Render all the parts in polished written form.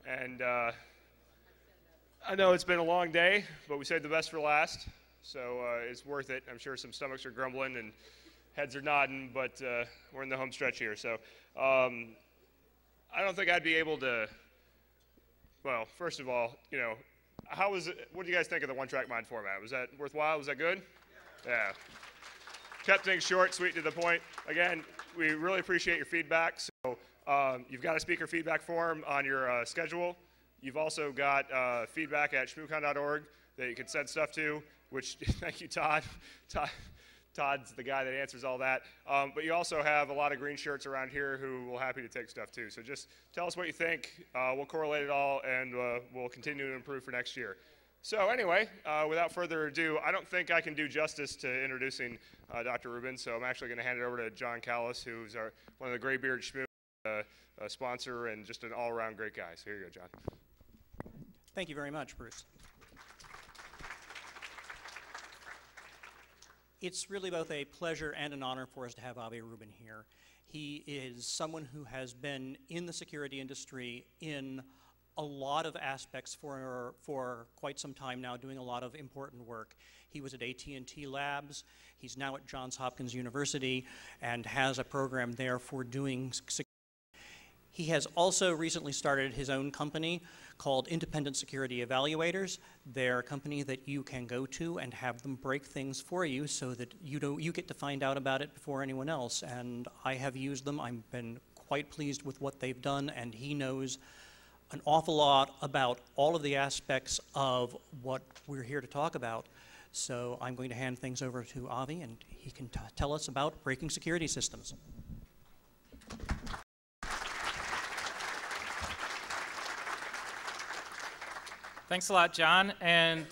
And I know it's been a long day, but we saved the best for last, so it's worth it. I'm sure some stomachs are grumbling and heads are nodding, but we're in the home stretch here. So I don't think I'd be able to, well, first of all, you know, how was it, what do you guys think of the one-track mind format? Was that worthwhile? Was that good? Yeah. Kept things short, sweet, to the point. Again, we really appreciate your feedback. So you've got a speaker feedback form on your schedule. You've also got feedback at shmoo1844.org that you can send stuff to, which, thank you, Todd. Todd's the guy that answers all that. But you also have a lot of green shirts around here who will happy to take stuff too. So just tell us what you think. We'll correlate it all, and we'll continue to improve for next year. So anyway, without further ado, I don't think I can do justice to introducing Dr. Rubin, so I'm actually going to hand it over to John Callis, who's one of the Graybeard Shmoo a sponsor and just an all-around great guy. So here you go, John. Thank you very much, Bruce. It's really both a pleasure and an honor for us to have Aviel Rubin here. He is someone who has been in the security industry in a lot of aspects for quite some time now, doing a lot of important work. He was at AT&T Labs. He's now at Johns Hopkins University and has a program there for doing security. He has also recently started his own company called Independent Security Evaluators. They're a company that you can go to and have them break things for you so that you get to find out about it before anyone else. And I have used them. I've been quite pleased with what they've done, and he knows an awful lot about all of the aspects of what we're here to talk about. So I'm going to hand things over to Avi, and he can tell us about breaking security systems. Thanks a lot, John, and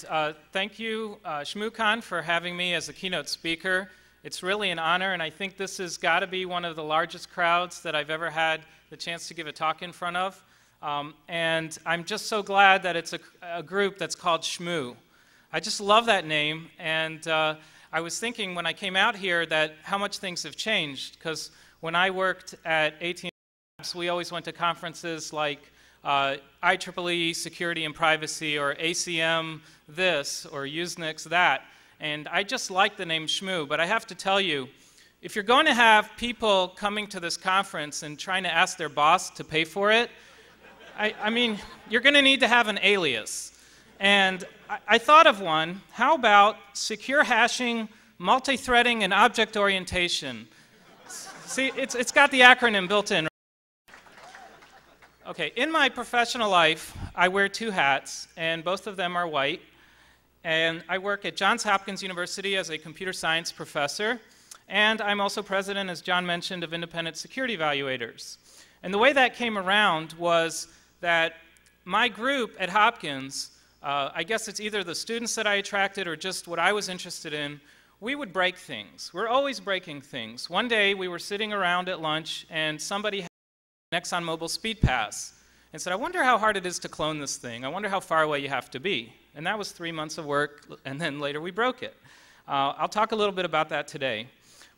thank you, ShmooCon, for having me as a keynote speaker. It's really an honor, and I think this has got to be one of the largest crowds that I've ever had the chance to give a talk in front of. And I'm just so glad that it's a group that's called Shmoo. I just love that name, and I was thinking when I came out here that how much things have changed, because when I worked at AT&T Labs, we always went to conferences like IEEE Security and Privacy, or ACM this, or Usenix that, and I just like the name Shmoo. But I have to tell you, if you're going to have people coming to this conference and trying to ask their boss to pay for it, I mean, you're going to need to have an alias. And I thought of one. How about secure hashing, multi-threading, and object orientation? See, it's got the acronym built in. Okay, in my professional life, I wear two hats, and both of them are white. And I work at Johns Hopkins University as a computer science professor, and I'm also president, as John mentioned, of Independent Security Evaluators. And the way that came around was that my group at Hopkins, I guess it's either the students that I attracted or just what I was interested in, we would break things. We're always breaking things. One day we were sitting around at lunch and somebody had an ExxonMobil Speed Pass and said, I wonder how hard it is to clone this thing. I wonder how far away you have to be. And that was 3 months of work, and then later we broke it. I'll talk a little bit about that today.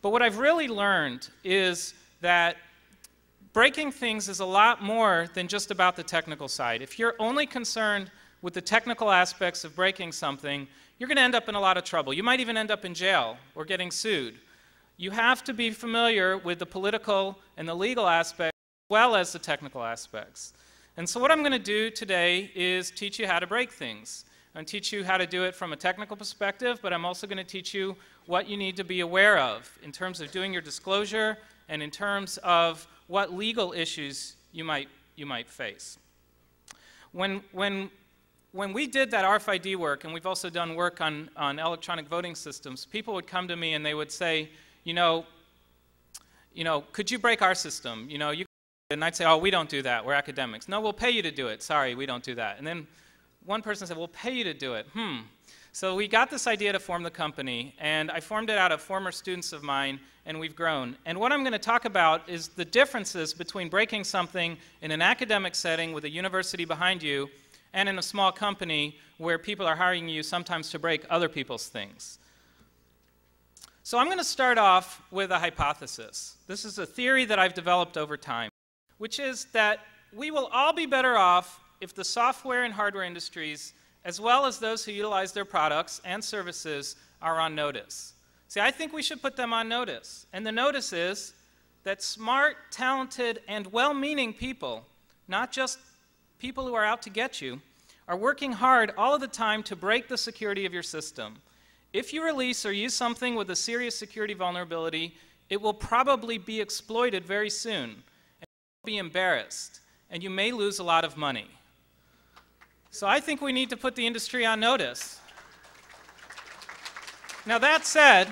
But what I've really learned is that breaking things is a lot more than just about the technical side. If you're only concerned with the technical aspects of breaking something, you're going to end up in a lot of trouble. You might even end up in jail or getting sued. You have to be familiar with the political and the legal aspects as well as the technical aspects. And so what I'm going to do today is teach you how to break things. I'm going to teach you how to do it from a technical perspective, but I'm also going to teach you what you need to be aware of in terms of doing your disclosure and in terms of what legal issues you might face. When we did that RFID work, and we've also done work on electronic voting systems, people would come to me and they would say, you know, could you break our system? And I'd say, oh, we don't do that. We're academics. No, we'll pay you to do it. Sorry, we don't do that. And then one person said, we'll pay you to do it. So we got this idea to form the company, and I formed it out of former students of mine, and we've grown. And what I'm going to talk about is the differences between breaking something in an academic setting with a university behind you and in a small company where people are hiring you sometimes to break other people's things. So I'm going to start off with a hypothesis. This is a theory that I've developed over time, which is that we will all be better off if the software and hardware industries, as well as those who utilize their products and services, are on notice. See, I think we should put them on notice. And the notice is that smart, talented, and well-meaning people, not just people who are out to get you, are working hard all of the time to break the security of your system. If you release or use something with a serious security vulnerability, it will probably be exploited very soon, and you will be embarrassed, and you may lose a lot of money. So I think we need to put the industry on notice. Now that said,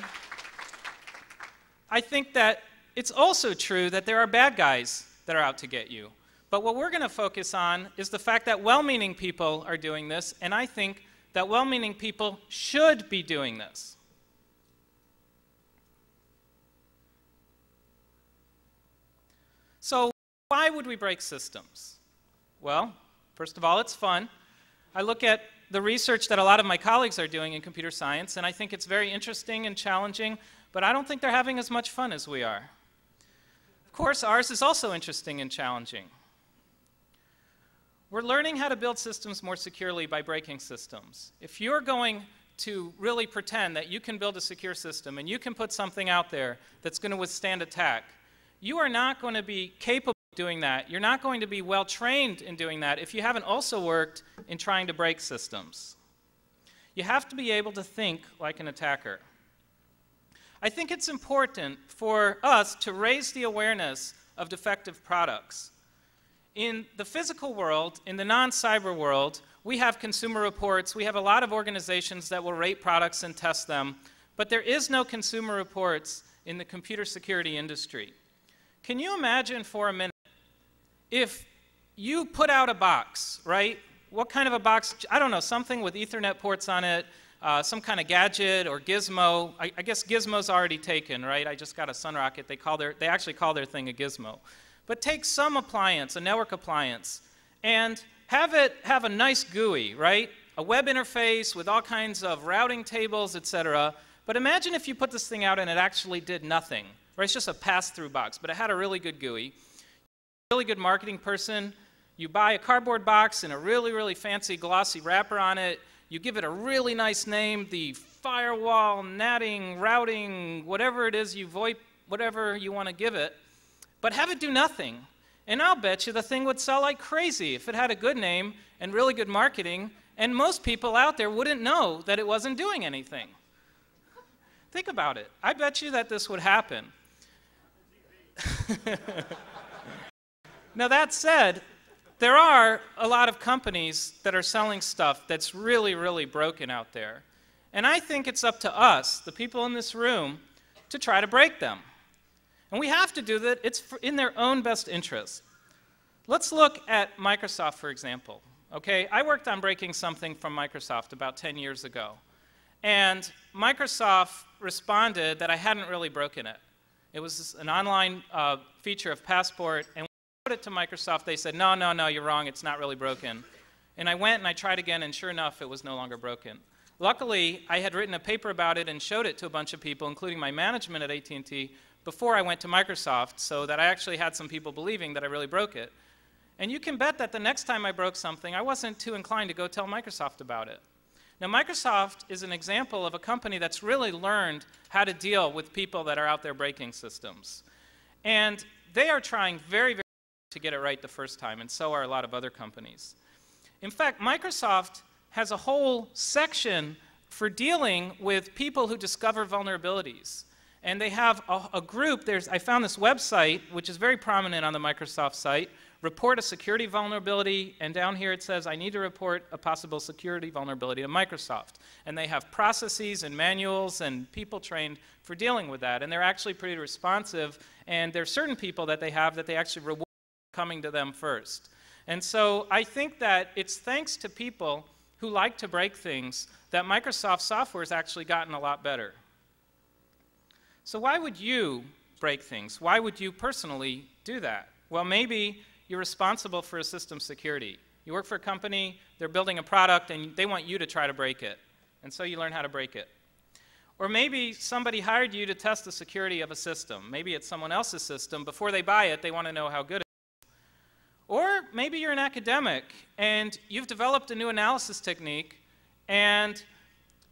I think that it's also true that there are bad guys that are out to get you. But what we're going to focus on is the fact that well-meaning people are doing this, and I think that well-meaning people should be doing this. So why would we break systems? Well, first of all, it's fun. I look at the research that a lot of my colleagues are doing in computer science, and I think it's very interesting and challenging, but I don't think they're having as much fun as we are. Of course, ours is also interesting and challenging. We're learning how to build systems more securely by breaking systems. If you're going to really pretend that you can build a secure system and you can put something out there that's going to withstand attack, you are not going to be capable of doing that. You're not going to be well trained in doing that if you haven't also worked in trying to break systems. You have to be able to think like an attacker. I think it's important for us to raise the awareness of defective products. In the physical world, in the non-cyber world, we have consumer reports. We have a lot of organizations that will rate products and test them, but there is no consumer reports in the computer security industry. Can you imagine for a minute if you put out a box, right? What kind of a box? I don't know, something with Ethernet ports on it, some kind of gadget or gizmo. I guess gizmo's already taken, right? I just got a Sunrocket. They actually call their thing a gizmo. But take some appliance, a network appliance, and have it have a nice GUI, right? A web interface with all kinds of routing tables, etc. But imagine if you put this thing out and it actually did nothing, right? It's just a pass-through box, but it had a really good GUI. A really good marketing person, you buy a cardboard box and a really, really fancy glossy wrapper on it. You give it a really nice name, the firewall, natting, routing, whatever it is, VoIP, whatever you want to give it. But have it do nothing. And I'll bet you the thing would sell like crazy if it had a good name and really good marketing, and most people out there wouldn't know that it wasn't doing anything. Think about it. I bet you that this would happen. Now that said, there are a lot of companies that are selling stuff that's really, really broken out there. And I think it's up to us, the people in this room, to try to break them. And we have to do that. It's in their own best interest. Let's look at Microsoft, for example. Okay, I worked on breaking something from Microsoft about 10 years ago. And Microsoft responded that I hadn't really broken it. It was an online feature of Passport. And when I put it to Microsoft, they said, no, no, no, you're wrong. It's not really broken. And I went and I tried again, and sure enough, it was no longer broken. Luckily, I had written a paper about it and showed it to a bunch of people, including my management at AT&T, before I went to Microsoft, so that I actually had some people believing that I really broke it. And you can bet that the next time I broke something, I wasn't too inclined to go tell Microsoft about it. Now, Microsoft is an example of a company that's really learned how to deal with people that are out there breaking systems. And they are trying very, very hard to get it right the first time, and so are a lot of other companies. In fact, Microsoft has a whole section for dealing with people who discover vulnerabilities. And they have a group. I found this website, which is very prominent on the Microsoft site, report a security vulnerability, and down here it says, I need to report a possible security vulnerability to Microsoft. And they have processes and manuals and people trained for dealing with that. And they're actually pretty responsive, and there are certain people that they have that they actually reward coming to them first. And so I think that it's thanks to people who like to break things that Microsoft software has actually gotten a lot better. So why would you break things? Why would you personally do that? Well, maybe you're responsible for a system security. You work for a company, they're building a product, and they want you to try to break it. And so you learn how to break it. Or maybe somebody hired you to test the security of a system. Maybe it's someone else's system. Before they buy it, they want to know how good it is. Or maybe you're an academic and you've developed a new analysis technique and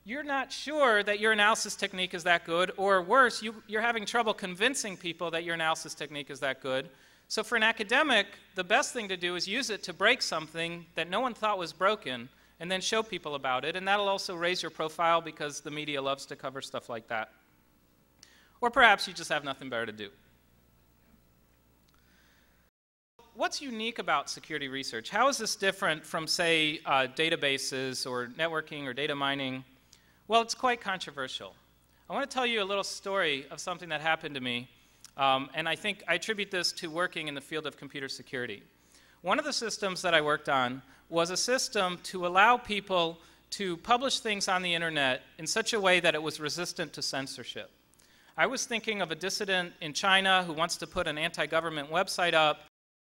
you're not sure that your analysis technique is that good, or worse, you're having trouble convincing people that your analysis technique is that good. So for an academic, the best thing to do is use it to break something that no one thought was broken and then show people about it, and that'll also raise your profile because the media loves to cover stuff like that. Or perhaps you just have nothing better to do. What's unique about security research? How is this different from, say, databases or networking or data mining? Well, it's quite controversial. I want to tell you a little story of something that happened to me, and I think I attribute this to working in the field of computer security. One of the systems that I worked on was a system to allow people to publish things on the internet in such a way that it was resistant to censorship. I was thinking of a dissident in China who wants to put an anti-government website up.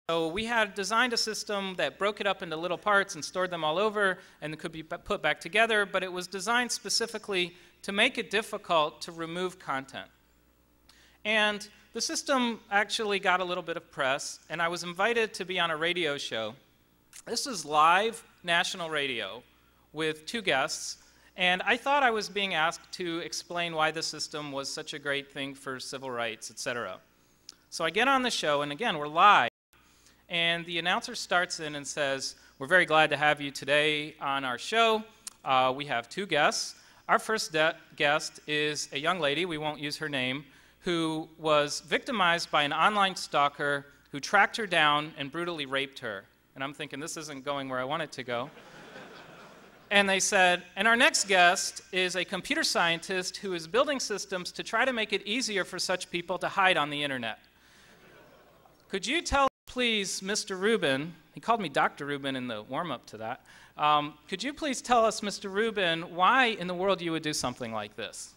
So we had designed a system that broke it up into little parts and stored them all over and could be put back together, but it was designed specifically to make it difficult to remove content. And the system actually got a little bit of press, and I was invited to be on a radio show. This is live national radio with 2 guests, and I thought I was being asked to explain why the system was such a great thing for civil rights, etc. So I get on the show, and again, we're live. And the announcer starts in and says, "We're very glad to have you today on our show. We have 2 guests. Our first guest is a young lady, we won't use her name, who was victimized by an online stalker who tracked her down and brutally raped her." And I'm thinking, this isn't going where I want it to go. And they said, "And our next guest is a computer scientist who is building systems to try to make it easier for such people to hide on the internet. Could you tell, please, Mr. Rubin," he called me Dr. Rubin in the warm-up to that, "could you please tell us, Mr. Rubin, why in the world you would do something like this?"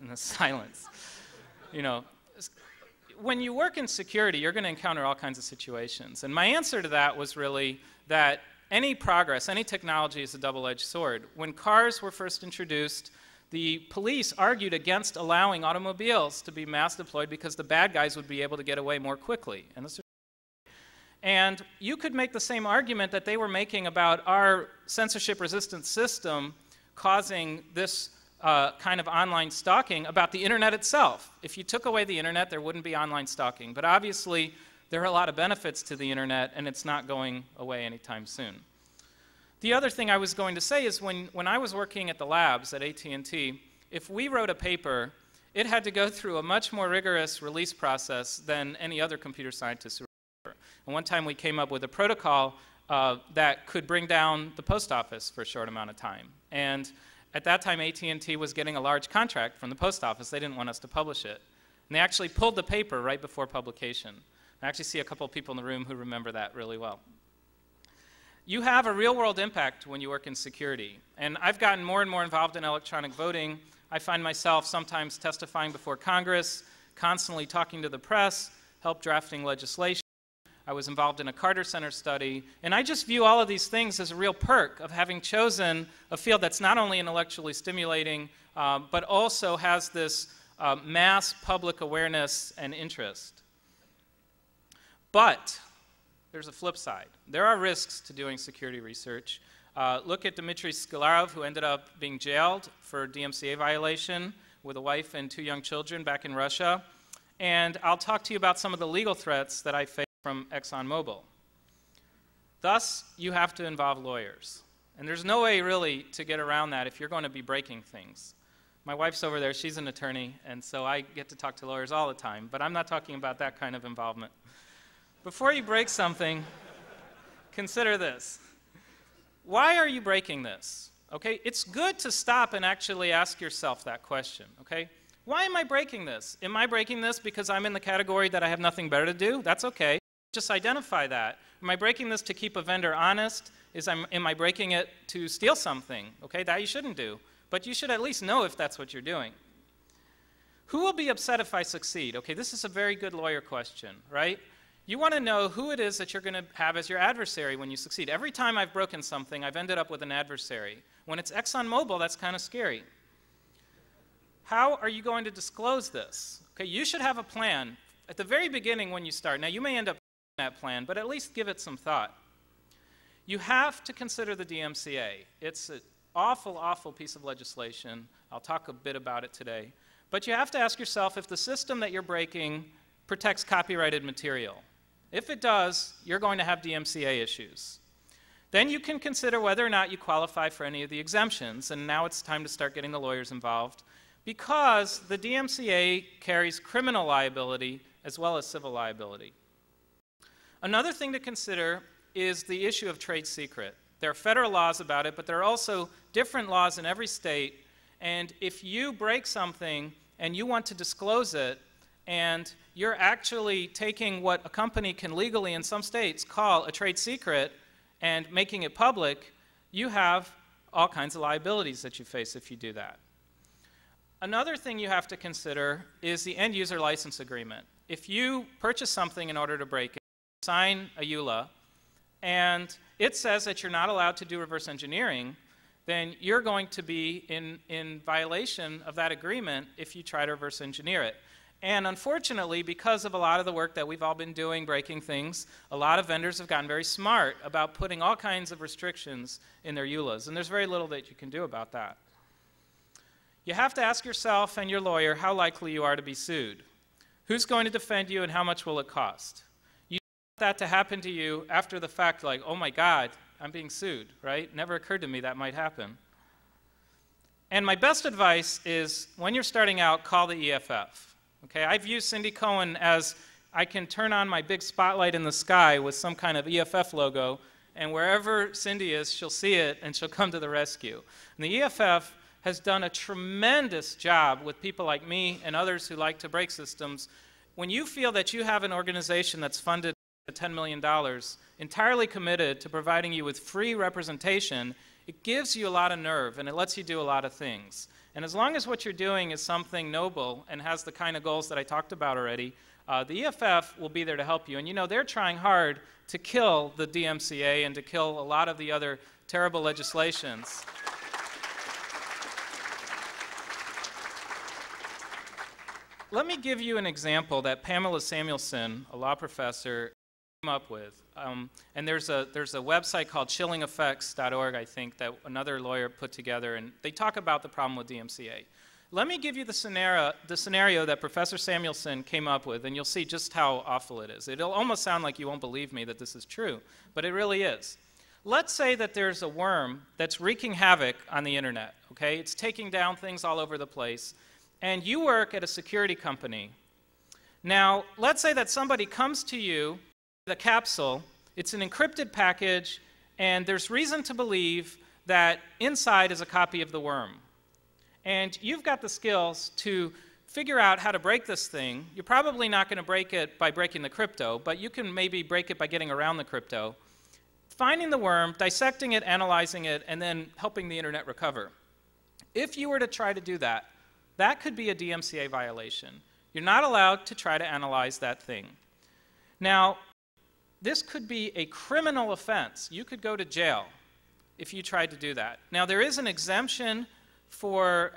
And the silence. You know, when you work in security, you're going to encounter all kinds of situations. And my answer to that was really that any progress, any technology is a double-edged sword. When cars were first introduced, the police argued against allowing automobiles to be mass deployed because the bad guys would be able to get away more quickly. And you could make the same argument that they were making about our censorship-resistant system causing this kind of online stalking about the internet itself. If you took away the internet, there wouldn't be online stalking. But obviously, there are a lot of benefits to the internet, and it's not going away anytime soon. The other thing I was going to say is when I was working at the labs at AT&T, if we wrote a paper, it had to go through a much more rigorous release process than any other computer scientists who were. And one time we came up with a protocol that could bring down the post office for a short amount of time. And at that time, AT&T was getting a large contract from the post office. They didn't want us to publish it. And they actually pulled the paper right before publication. I actually see a couple of people in the room who remember that really well. You have a real-world impact when you work in security. And I've gotten more and more involved in electronic voting. I find myself sometimes testifying before Congress, constantly talking to the press, help drafting legislation. I was involved in a Carter Center study, and I just view all of these things as a real perk of having chosen a field that's not only intellectually stimulating, but also has this mass public awareness and interest. But there's a flip side. There are risks to doing security research. Look at Dmitry Skilarov, who ended up being jailed for DMCA violation with a wife and 2 young children back in Russia. And I'll talk to you about some of the legal threats that I faced from ExxonMobil. Thus, you have to involve lawyers. And there's no way really to get around that if you're going to be breaking things. My wife's over there, she's an attorney, and so I get to talk to lawyers all the time, but I'm not talking about that kind of involvement. Before you break something, consider this. Why are you breaking this? Okay, it's good to stop and actually ask yourself that question, okay? Why am I breaking this? Am I breaking this because I'm in the category that I have nothing better to do? That's okay. Just identify that. Am I breaking this to keep a vendor honest? Am I breaking it to steal something? Okay, that you shouldn't do. But you should at least know if that's what you're doing. Who will be upset if I succeed? Okay, this is a very good lawyer question, right? You want to know who it is that you're going to have as your adversary when you succeed. Every time I've broken something, I've ended up with an adversary. When it's ExxonMobil, that's kind of scary. How are you going to disclose this? Okay, you should have a plan at the very beginning when you start. Now, you may end up with that plan, but at least give it some thought. You have to consider the DMCA. It's an awful, awful piece of legislation. I'll talk a bit about it today. But you have to ask yourself if the system that you're breaking protects copyrighted material. If it does, you're going to have DMCA issues. Then you can consider whether or not you qualify for any of the exemptions, and now it's time to start getting the lawyers involved, because the DMCA carries criminal liability as well as civil liability. Another thing to consider is the issue of trade secret. There are federal laws about it, but there are also different laws in every state, and if you break something and you want to disclose it, and you're actually taking what a company can legally in some states call a trade secret and making it public, you have all kinds of liabilities that you face if you do that. Another thing you have to consider is the end user license agreement. If you purchase something in order to break it, sign a EULA, and it says that you're not allowed to do reverse engineering, then you're going to be in violation of that agreement if you try to reverse engineer it. And unfortunately, because of a lot of the work that we've all been doing breaking things, a lot of vendors have gotten very smart about putting all kinds of restrictions in their EULAs, and there's very little that you can do about that. You have to ask yourself and your lawyer how likely you are to be sued. Who's going to defend you and how much will it cost? You don't want that to happen to you after the fact, like, oh my God, I'm being sued, right? Never occurred to me that might happen. And my best advice is, when you're starting out, call the EFF. Okay, I've used Cindy Cohen as I can turn on my big spotlight in the sky with some kind of EFF logo, and wherever Cindy is, she'll see it and she'll come to the rescue. And the EFF has done a tremendous job with people like me and others who like to break systems. When you feel that you have an organization that's funded at $10 million, entirely committed to providing you with free representation, it gives you a lot of nerve and it lets you do a lot of things. And as long as what you're doing is something noble and has the kind of goals that I talked about already, the EFF will be there to help you. And you know, they're trying hard to kill the DMCA and to kill a lot of the other terrible legislations. Let me give you an example that Pamela Samuelson, a law professor, came up with. And there's a website called chillingeffects.org, I think, that another lawyer put together, and they talk about the problem with DMCA. Let me give you the scenario that Professor Samuelson came up with, and you'll see just how awful it is. It'll almost sound like you won't believe me that this is true, but it really is. Let's say that there's a worm that's wreaking havoc on the internet, okay? It's taking down things all over the place, and you work at a security company. Now, let's say that somebody comes to you, the capsule, it's an encrypted package, and there's reason to believe that inside is a copy of the worm. And you've got the skills to figure out how to break this thing. You're probably not going to break it by breaking the crypto, but you can maybe break it by getting around the crypto, finding the worm, dissecting it, analyzing it, and then helping the internet recover. If you were to try to do that, that could be a DMCA violation. You're not allowed to try to analyze that thing. Now, this could be a criminal offense. You could go to jail if you tried to do that. Now, there is an exemption for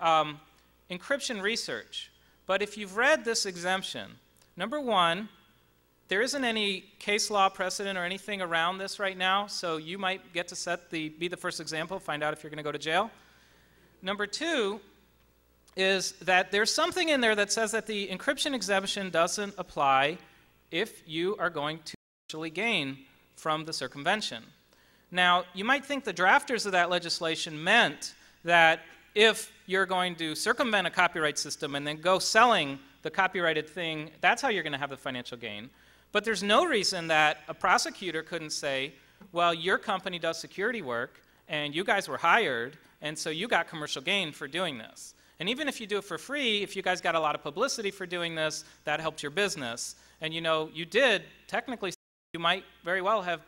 encryption research, but if you've read this exemption, number one, there isn't any case law precedent or anything around this right now, so you might get to be the first example, find out if you're going to go to jail. Number two is that there's something in there that says that the encryption exemption doesn't apply if you are going to actually gain from the circumvention. Now, you might think the drafters of that legislation meant that if you're going to circumvent a copyright system and then go selling the copyrighted thing, that's how you're going to have the financial gain. But there's no reason that a prosecutor couldn't say, well, your company does security work, and you guys were hired, and so you got commercial gain for doing this. And even if you do it for free, if you guys got a lot of publicity for doing this, that helped your business. And you know, you did, technically, you might very well have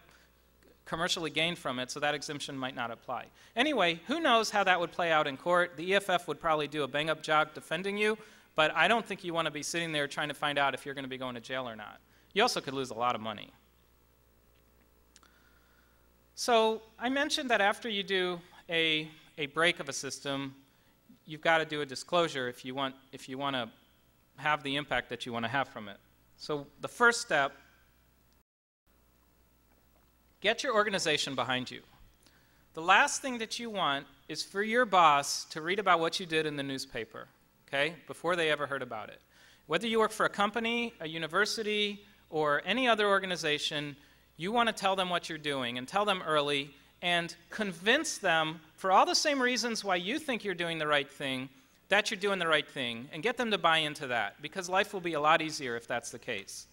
commercially gained from it, so that exemption might not apply. Anyway, who knows how that would play out in court? The EFF would probably do a bang-up job defending you, but I don't think you want to be sitting there trying to find out if you're going to be going to jail or not. You also could lose a lot of money. So I mentioned that after you do a break of a system, you've got to do a disclosure if you want to have the impact that you want to have from it. So the first step Get your organization behind you. The last thing that you want is for your boss to read about what you did in the newspaper, okay, before they ever heard about it. Whether you work for a company, a university, or any other organization, you want to tell them what you're doing and tell them early and convince them, for all the same reasons why you think you're doing the right thing, that you're doing the right thing, and get them to buy into that, because life will be a lot easier if that's the case.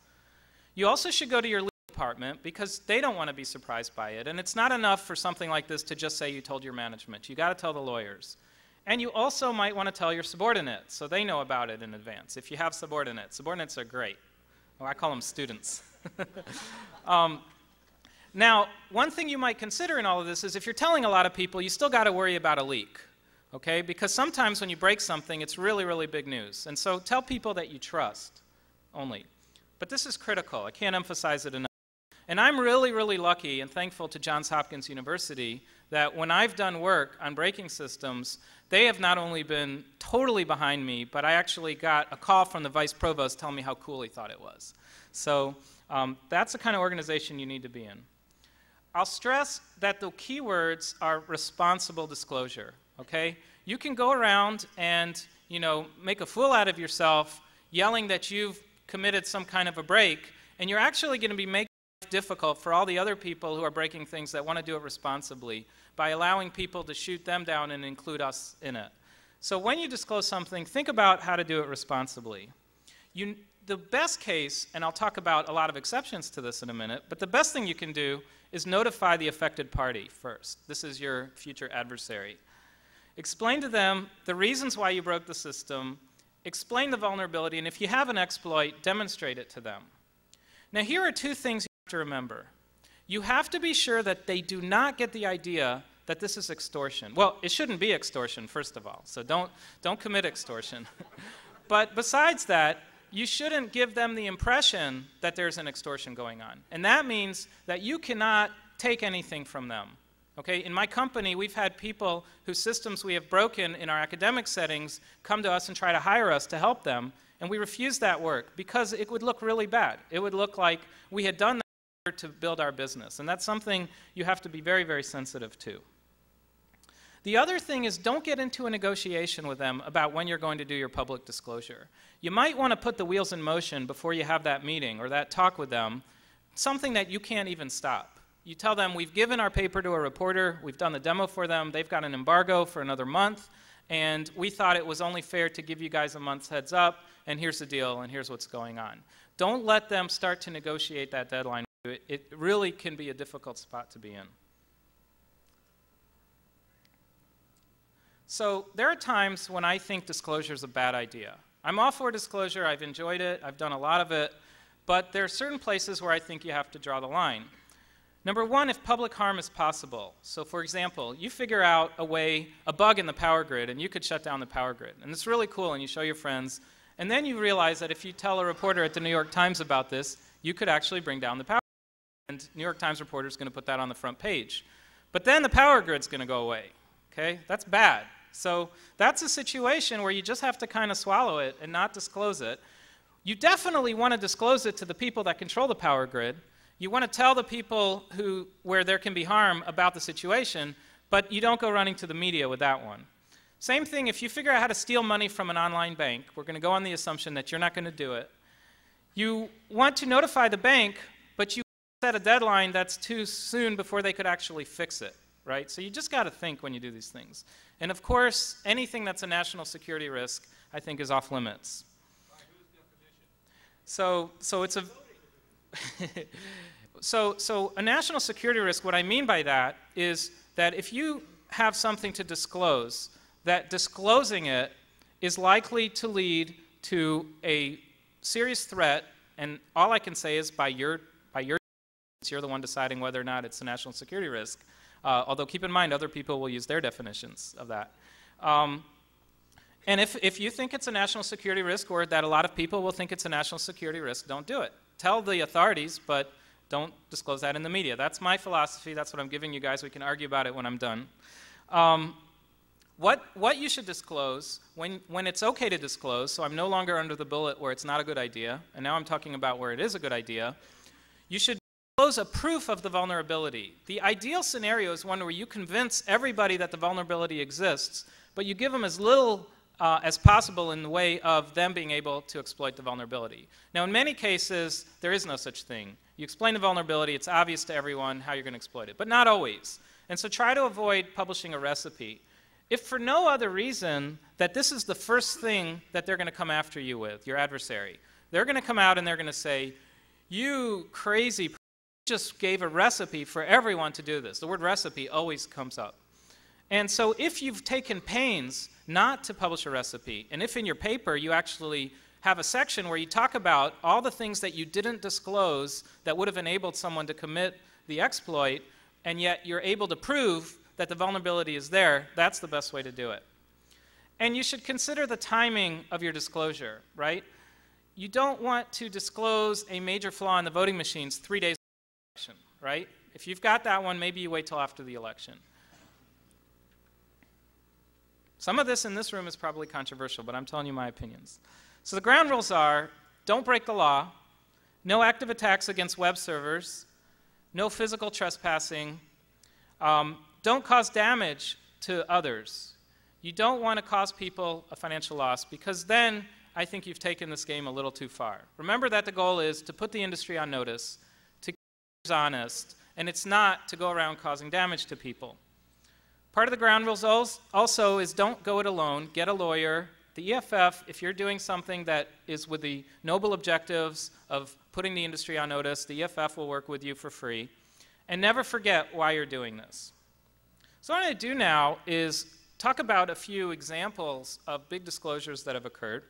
You also should go to your legal department, because they don't want to be surprised by it, and it's not enough for something like this to just say you told your management. You got to tell the lawyers. And you also might want to tell your subordinates, so they know about it in advance. If you have subordinates, subordinates are great. Well, I call them students. Now, one thing you might consider in all of this is if you're telling a lot of people, you still got to worry about a leak, okay? Because sometimes when you break something, it's really, really big news. And so tell people that you trust only. But this is critical. I can't emphasize it enough. And I'm really, really lucky and thankful to Johns Hopkins University that when I've done work on braking systems, they have not only been totally behind me, but I actually got a call from the vice provost telling me how cool he thought it was. So that's the kind of organization you need to be in. I'll stress that the key words are responsible disclosure, okay? You can go around and, you know, make a fool out of yourself yelling that you've committed some kind of a break, and you're actually going to be making it difficult for all the other people who are breaking things that want to do it responsibly by allowing people to shoot them down and include us in it. So when you disclose something, think about how to do it responsibly. The best case, and I'll talk about a lot of exceptions to this in a minute, but the best thing you can do is notify the affected party first. This is your future adversary. Explain to them the reasons why you broke the system, explain the vulnerability, and if you have an exploit, demonstrate it to them. Now here are two things you have to remember. You have to be sure that they do not get the idea that this is extortion. Well, it shouldn't be extortion, first of all, so don't commit extortion. But besides that, you shouldn't give them the impression that there's an extortion going on. And that means that you cannot take anything from them. Okay? In my company, we've had people whose systems we have broken in our academic settings come to us and try to hire us to help them, and we refuse that work because it would look really bad. It would look like we had done that to build our business, and that's something you have to be very, very sensitive to. The other thing is don't get into a negotiation with them about when you're going to do your public disclosure. You might want to put the wheels in motion before you have that meeting or that talk with them, something that you can't even stop. You tell them, we've given our paper to a reporter, we've done the demo for them, they've got an embargo for another month, and we thought it was only fair to give you guys a month's heads up, and here's the deal, and here's what's going on. Don't let them start to negotiate that deadline. It really can be a difficult spot to be in. So there are times when I think disclosure is a bad idea. I'm all for disclosure, I've enjoyed it, I've done a lot of it, but there are certain places where I think you have to draw the line. Number one, if public harm is possible. So for example, you figure out a bug in the power grid, and you could shut down the power grid. And it's really cool, and you show your friends, and then you realize that if you tell a reporter at the New York Times about this, you could actually bring down the power grid. And New York Times reporter is going to put that on the front page. But then the power grid's going to go away. Okay? That's bad. So that's a situation where you just have to kind of swallow it and not disclose it. You definitely want to disclose it to the people that control the power grid. You want to tell the people where there can be harm about the situation, but you don't go running to the media with that one. Same thing if you figure out how to steal money from an online bank. We're going to go on the assumption that you're not going to do it. You want to notify the bank, but you set a deadline that's too soon before they could actually fix it. Right? So you just got to think when you do these things. And of course, anything that's a national security risk, I think, is off limits. By whose definition? So it's a so a national security risk, what I mean by that is that if you have something to disclose, that disclosing it is likely to lead to a serious threat, and all I can say is by your you're the one deciding whether or not it's a national security risk. Although keep in mind, other people will use their definitions of that. And if you think it's a national security risk, or that a lot of people will think it's a national security risk, don't do it. Tell the authorities, but don't disclose that in the media. That's my philosophy. That's what I'm giving you guys. We can argue about it when I'm done. What you should disclose, when it's okay to disclose, so I'm no longer under the bullet where it's not a good idea, and now I'm talking about where it is a good idea, you should disclose disclose a proof of the vulnerability. The ideal scenario is one where you convince everybody that the vulnerability exists, but you give them as little as possible in the way of them being able to exploit the vulnerability. Now, in many cases, there is no such thing. You explain the vulnerability, it's obvious to everyone how you're going to exploit it, but not always. And so try to avoid publishing a recipe. If for no other reason that this is the first thing that they're going to come after you with, your adversary, they're going to come out and they're going to say, you crazy person just gave a recipe for everyone to do this. The word recipe always comes up. And so if you've taken pains not to publish a recipe, and if in your paper you actually have a section where you talk about all the things that you didn't disclose that would have enabled someone to commit the exploit, and yet you're able to prove that the vulnerability is there, that's the best way to do it. And you should consider the timing of your disclosure, right? You don't want to disclose a major flaw in the voting machines 3 days before the election, right? If you've got that one, maybe you wait till after the election. Some of this in this room is probably controversial, but I'm telling you my opinions. So the ground rules are, don't break the law, no active attacks against web servers, no physical trespassing, don't cause damage to others. You don't want to cause people a financial loss, because then I think you've taken this game a little too far. Remember that the goal is to put the industry on notice, to keep users honest, and it's not to go around causing damage to people. Part of the ground rules also is don't go it alone, get a lawyer. The EFF, if you're doing something that is with the noble objectives of putting the industry on notice, the EFF will work with you for free. And never forget why you're doing this. So what I'm going to do now is talk about a few examples of big disclosures that have occurred.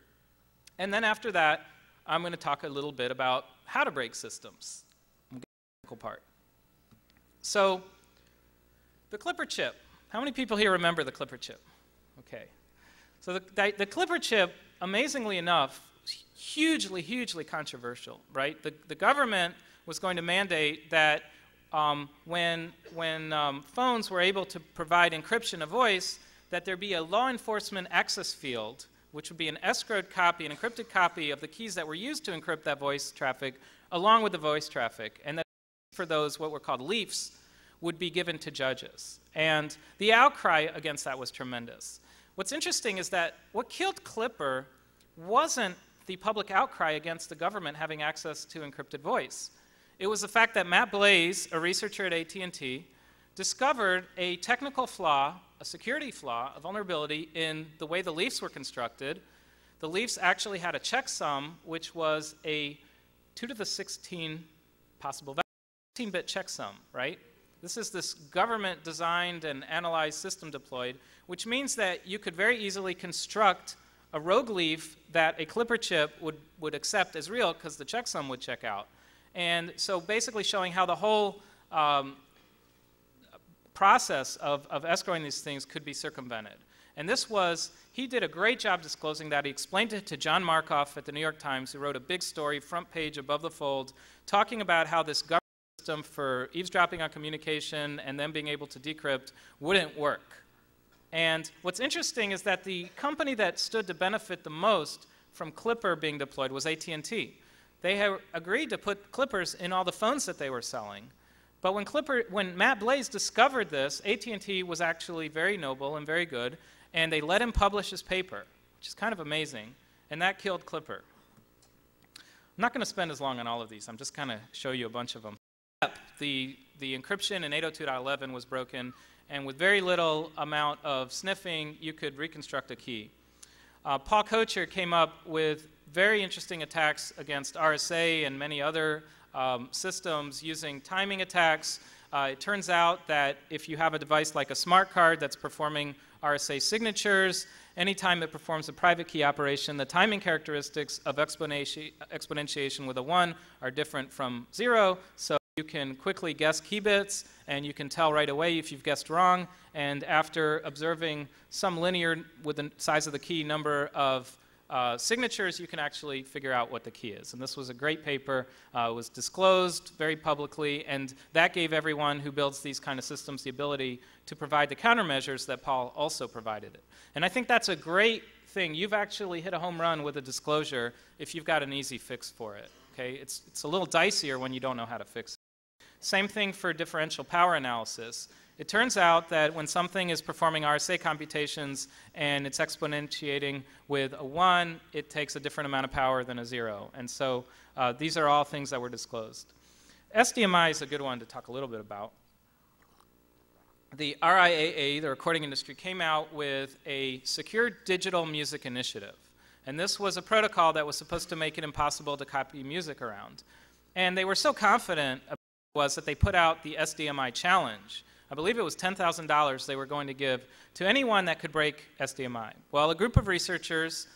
And then after that, I'm going to talk a little bit about how to break systems. We'll get to the technical part. So the Clipper chip. How many people here remember the Clipper chip? Okay. So the Clipper chip, amazingly enough, hugely, hugely controversial, right? The government was going to mandate that when phones were able to provide encryption of voice, that there be a law enforcement access field, which would be an escrowed copy, an encrypted copy of the keys that were used to encrypt that voice traffic, along with the voice traffic, and that for those what were called leafs would be given to judges. And the outcry against that was tremendous. What's interesting is that what killed Clipper wasn't the public outcry against the government having access to encrypted voice. It was the fact that Matt Blaze, a researcher at AT&T, discovered a technical flaw, a security flaw, a vulnerability in the way the leafs were constructed. The leafs actually had a checksum, which was a 2 to the 16 possible value, 16-bit checksum, right? This is this government-designed and analyzed system deployed, which means that you could very easily construct a rogue leaf that a Clipper chip would accept as real because the checksum would check out. And so basically showing how the whole process of escrowing these things could be circumvented. And this was, he did a great job disclosing that. He explained it to John Markoff at the New York Times, who wrote a big story, front page above the fold, talking about how this government system for eavesdropping on communication and then being able to decrypt wouldn't work. And what's interesting is that the company that stood to benefit the most from Clipper being deployed was AT&T. They had agreed to put Clippers in all the phones that they were selling. But when Matt Blaze discovered this, AT&T was actually very noble and very good, and they let him publish his paper, which is kind of amazing, and that killed Clipper. I'm not going to spend as long on all of these. I'm just going to show you a bunch of them. The encryption in 802.11 was broken, and with very little amount of sniffing, you could reconstruct a key. Paul Kocher came up with very interesting attacks against RSA and many other systems using timing attacks. It turns out that if you have a device like a smart card that's performing RSA signatures, anytime it performs a private key operation, the timing characteristics of exponentiation with a 1 are different from 0. So you can quickly guess key bits, and you can tell right away if you've guessed wrong. And after observing some linear with the size of the key number of signatures, you can actually figure out what the key is. And this was a great paper. It was disclosed very publicly, and that gave everyone who builds these kind of systems the ability to provide the countermeasures that Paul also provided it. And I think that's a great thing. You've actually hit a home run with a disclosure if you've got an easy fix for it. Okay? It's a little dicier when you don't know how to fix it. Same thing for differential power analysis. It turns out that when something is performing RSA computations and it's exponentiating with a 1, it takes a different amount of power than a 0. And so these are all things that were disclosed. SDMI is a good one to talk a little bit about. The RIAA, the recording industry, came out with a secure digital music initiative. And this was a protocol that was supposed to make it impossible to copy music around. And they were so confident about it was that they put out the SDMI challenge. I believe it was $10,000 they were going to give to anyone that could break SDMI. Well, a group of researchers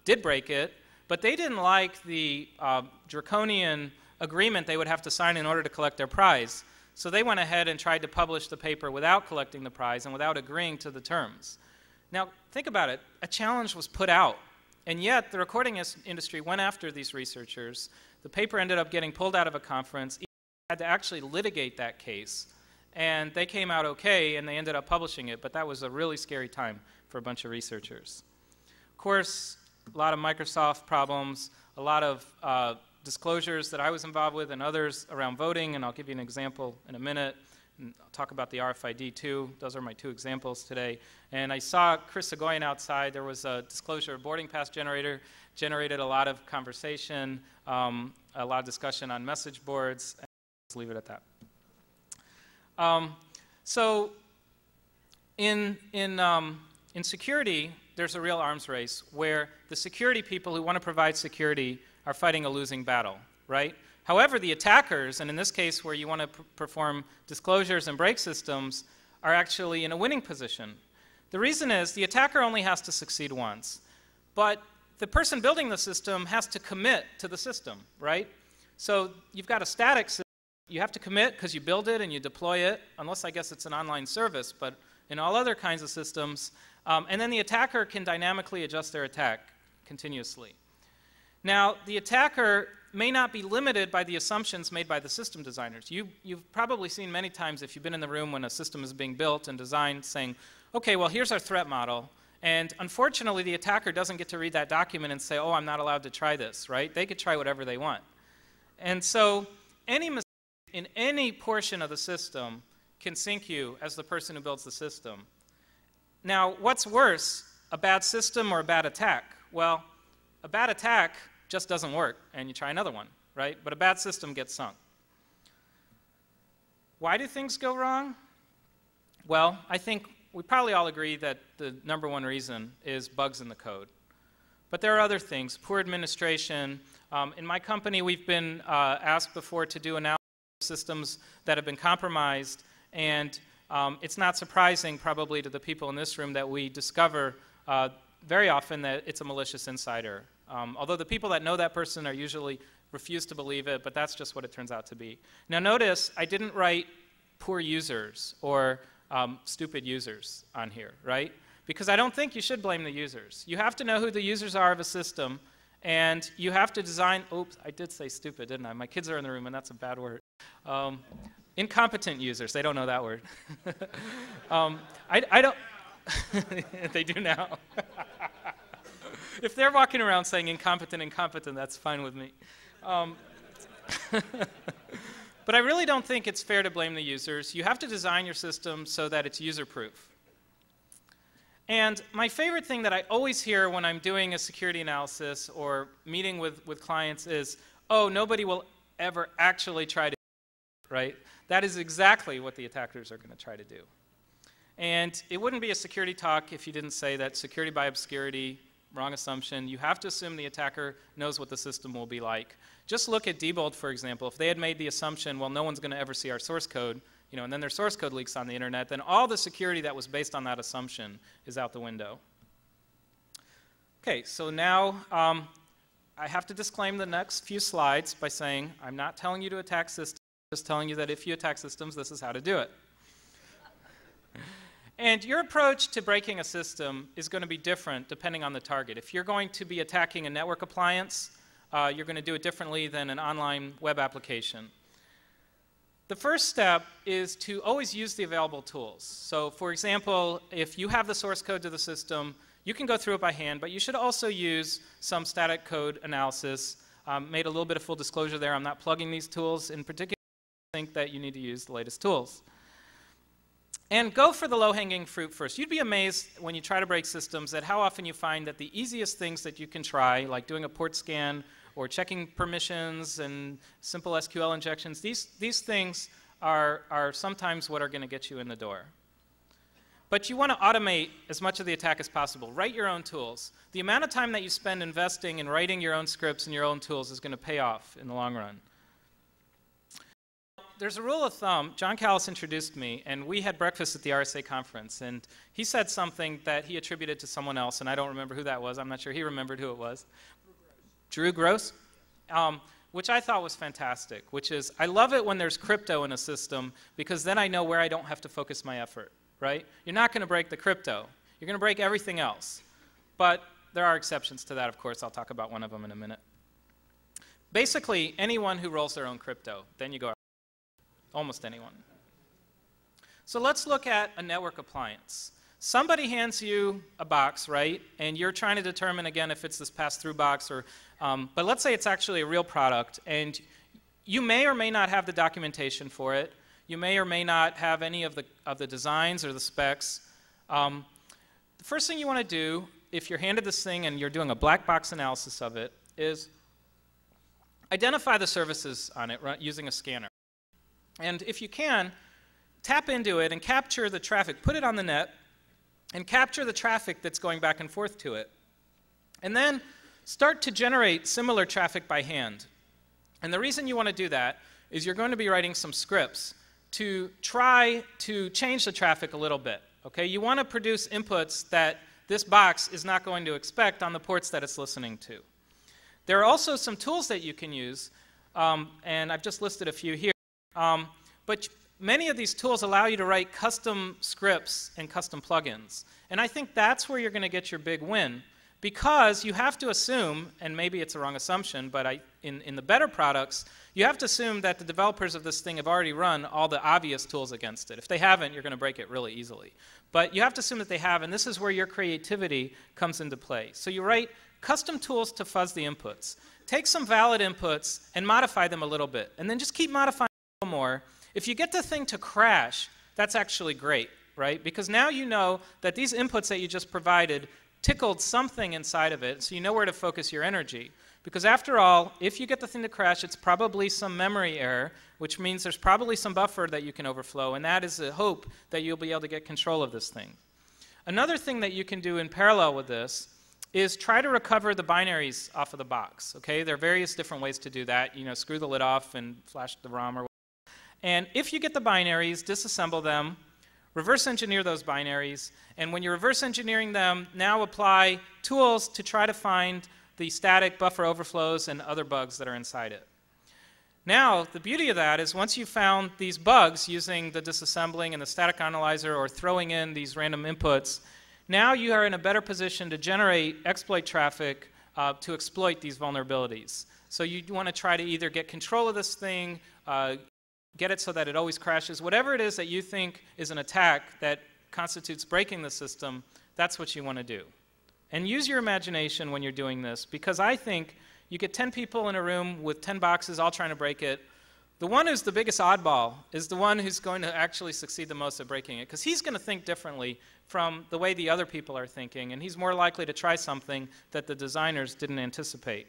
did break it, but they didn't like the draconian agreement they would have to sign in order to collect their prize. So they went ahead and tried to publish the paper without collecting the prize and without agreeing to the terms. Now, think about it. A challenge was put out, and yet the recording industry went after these researchers. The paper ended up getting pulled out of a conference. They had to actually litigate that case, and they came out okay, and they ended up publishing it, but that was a really scary time for a bunch of researchers. Of course, a lot of Microsoft problems, a lot of disclosures that I was involved with and others around voting, and I'll give you an example in a minute. And I'll talk about the RFID too. Those are my 2 examples today. And I saw Chris Sagoyan outside. There was a disclosure of boarding pass generator, generated a lot of conversation, a lot of discussion on message boards. Let's leave it at that. So in security, there's a real arms race where the security people who want to provide security are fighting a losing battle, right? However, the attackers, and in this case where you want to perform disclosures and break systems, are actually in a winning position. The reason is the attacker only has to succeed once, but the person building the system has to commit to the system, right? So you've got a static system. You have to commit because you build it and you deploy it, unless I guess it's an online service, but in all other kinds of systems. And then the attacker can dynamically adjust their attack continuously. Now, the attacker may not be limited by the assumptions made by the system designers. You've probably seen many times if you've been in the room when a system is being built and designed saying, okay, well, here's our threat model. And unfortunately, the attacker doesn't get to read that document and say, oh, I'm not allowed to try this, right? They could try whatever they want. And so any mistake in any portion of the system can sink you as the person who builds the system. Now, what's worse, a bad system or a bad attack? Well, a bad attack just doesn't work, and you try another one, right? But a bad system gets sunk. Why do things go wrong? Well, I think we probably all agree that the #1 reason is bugs in the code. But there are other things, poor administration. In my company, we've been asked before to do analysis of systems that have been compromised, and it's not surprising probably to the people in this room that we discover very often that it's a malicious insider. Although the people that know that person are usually refuse to believe it, but that's just what it turns out to be. Now notice, I didn't write poor users or stupid users on here, right? Because I don't think you should blame the users. You have to know who the users are of a system, and you have to design, oops, I did say stupid, didn't I? My kids are in the room, and that's a bad word. Incompetent users, they don't know that word. I don't, they do now. If they're walking around saying incompetent, that's fine with me. But I really don't think it's fair to blame the users. You have to design your system so that it's user-proof. And my favorite thing that I always hear when I'm doing a security analysis or meeting with clients is, oh, nobody will ever actually try to do it, right? That is exactly what the attackers are going to try to do. And it wouldn't be a security talk if you didn't say that security by obscurity, wrong assumption. You have to assume the attacker knows what the system will be like. Just look at Diebold, for example. If they had made the assumption, well, no one's going to ever see our source code, and then their source code leaks on the internet, then all the security that was based on that assumption is out the window. Okay, so now I have to disclaim the next few slides by saying I'm not telling you to attack systems, I'm just telling you that if you attack systems, this is how to do it. And your approach to breaking a system is going to be different depending on the target. If you're going to be attacking a network appliance, you're going to do it differently than an online web application. The first step is to always use the available tools. So for example, if you have the source code to the system, you can go through it by hand, but you should also use some static code analysis. Made a little bit of full disclosure there. I'm not plugging these tools in particular. think that you need to use the latest tools. And go for the low-hanging fruit first. You'd be amazed when you try to break systems at how often you find that the easiest things that you can try, like doing a port scan or checking permissions and simple SQL injections, these things are sometimes what are going to get you in the door. But you want to automate as much of the attack as possible. Write your own tools. The amount of time that you spend investing in writing your own scripts and your own tools is going to pay off in the long run. There's a rule of thumb. John Callis introduced me, and we had breakfast at the RSA conference, and he said something that he attributed to someone else, and I don't remember who that was. I'm not sure he remembered who it was. Drew Gross? Which I thought was fantastic, which is, I love it when there's crypto in a system, because then I know where I don't have to focus my effort, right? You're not going to break the crypto. You're going to break everything else. But there are exceptions to that, of course. I'll talk about one of them in a minute. Basically, anyone who rolls their own crypto, then you go almost anyone. So let's look at a network appliance. Somebody hands you a box, right? And you're trying to determine, again, if it's this pass-through box or, but let's say it's actually a real product, and you may or may not have the documentation for it. You may or may not have any of the designs or the specs. The first thing you want to do, if you're handed this thing and you're doing a black box analysis of it, is identify the services on it using a scanner. And if you can, tap into it and capture the traffic. Put it on the net and capture the traffic that's going back and forth to it. And then start to generate similar traffic by hand. And the reason you want to do that is you're going to be writing some scripts to try to change the traffic a little bit. Okay? You want to produce inputs that this box is not going to expect on the ports that it's listening to. There are also some tools that you can use, and I've just listed a few here. But many of these tools allow you to write custom scripts and custom plugins. And I think that's where you're going to get your big win, because you have to assume, and maybe it's a wrong assumption, but in the better products, you have to assume that the developers of this thing have already run all the obvious tools against it. If they haven't, you're going to break it really easily. But you have to assume that they have, and this is where your creativity comes into play. So you write custom tools to fuzz the inputs. Take some valid inputs and modify them a little bit, and then just keep modifying more. If you get the thing to crash, that's actually great, right? Because now you know that these inputs that you just provided tickled something inside of it, so you know where to focus your energy. Because after all, if you get the thing to crash, it's probably some memory error, which means there's probably some buffer that you can overflow, and that is a hope that you'll be able to get control of this thing. Another thing that you can do in parallel with this is try to recover the binaries off of the box, okay? There are various different ways to do that. You know, screw the lid off and flash the ROM or whatever. And if you get the binaries, disassemble them, reverse engineer those binaries, and when you're reverse engineering them, now apply tools to try to find the static buffer overflows and other bugs that are inside it. Now, the beauty of that is once you've found these bugs using the disassembling and the static analyzer or throwing in these random inputs, now you are in a better position to generate exploit traffic to exploit these vulnerabilities. So you want to try to either get control of this thing, get it so that it always crashes. Whatever it is that you think is an attack that constitutes breaking the system, that's what you want to do. And use your imagination when you're doing this, because I think you get 10 people in a room with 10 boxes all trying to break it. The one who's the biggest oddball is the one who's going to actually succeed the most at breaking it, because he's going to think differently from the way the other people are thinking, and he's more likely to try something that the designers didn't anticipate.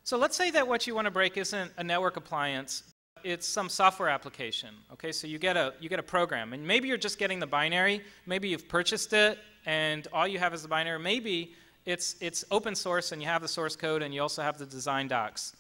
So let's say that what you want to break isn't a network appliance, it's some software application. Okay, so you get a program, and maybe you're just getting the binary, maybe you've purchased it, and all you have is the binary. Maybe it's open source and you have the source code and you also have the design docs.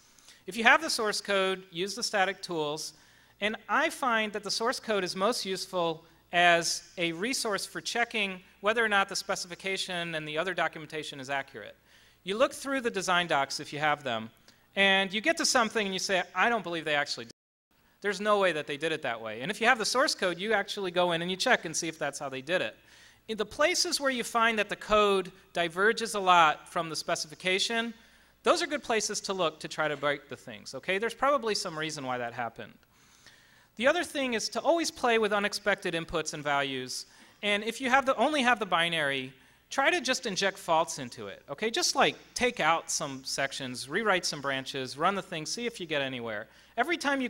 If you have the source code, use the static tools, and I find that the source code is most useful as a resource for checking whether or not the specification and the other documentation is accurate. You look through the design docs if you have them, and you get to something and you say, I don't believe they actually did it. There's no way that they did it that way. And if you have the source code, you actually go in and you check and see if that's how they did it. In the places where you find that the code diverges a lot from the specification, those are good places to look to try to break the things. Okay? There's probably some reason why that happened. The other thing is to always play with unexpected inputs and values. And if you only have the binary, try to just inject faults into it. Okay? Just like take out some sections, rewrite some branches, run the thing, see if you get anywhere. Every time you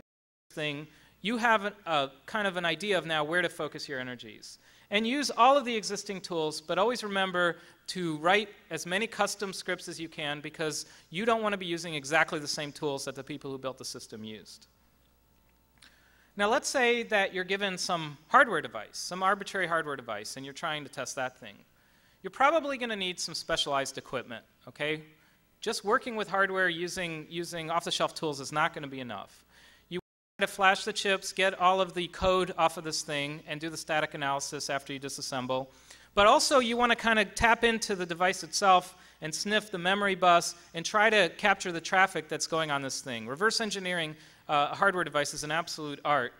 thing, you have a kind of an idea of now where to focus your energies. And use all of the existing tools, but always remember to write as many custom scripts as you can, because you don't want to be using exactly the same tools that the people who built the system used. Now let's say that you're given some hardware device, some arbitrary hardware device, and you're trying to test that thing. You're probably going to need some specialized equipment, okay? Just working with hardware using off-the-shelf tools is not going to be enough. You want to flash the chips, get all of the code off of this thing, and do the static analysis after you disassemble. But also you want to kind of tap into the device itself and sniff the memory bus and try to capture the traffic that's going on this thing. Reverse engineering a hardware device is an absolute art.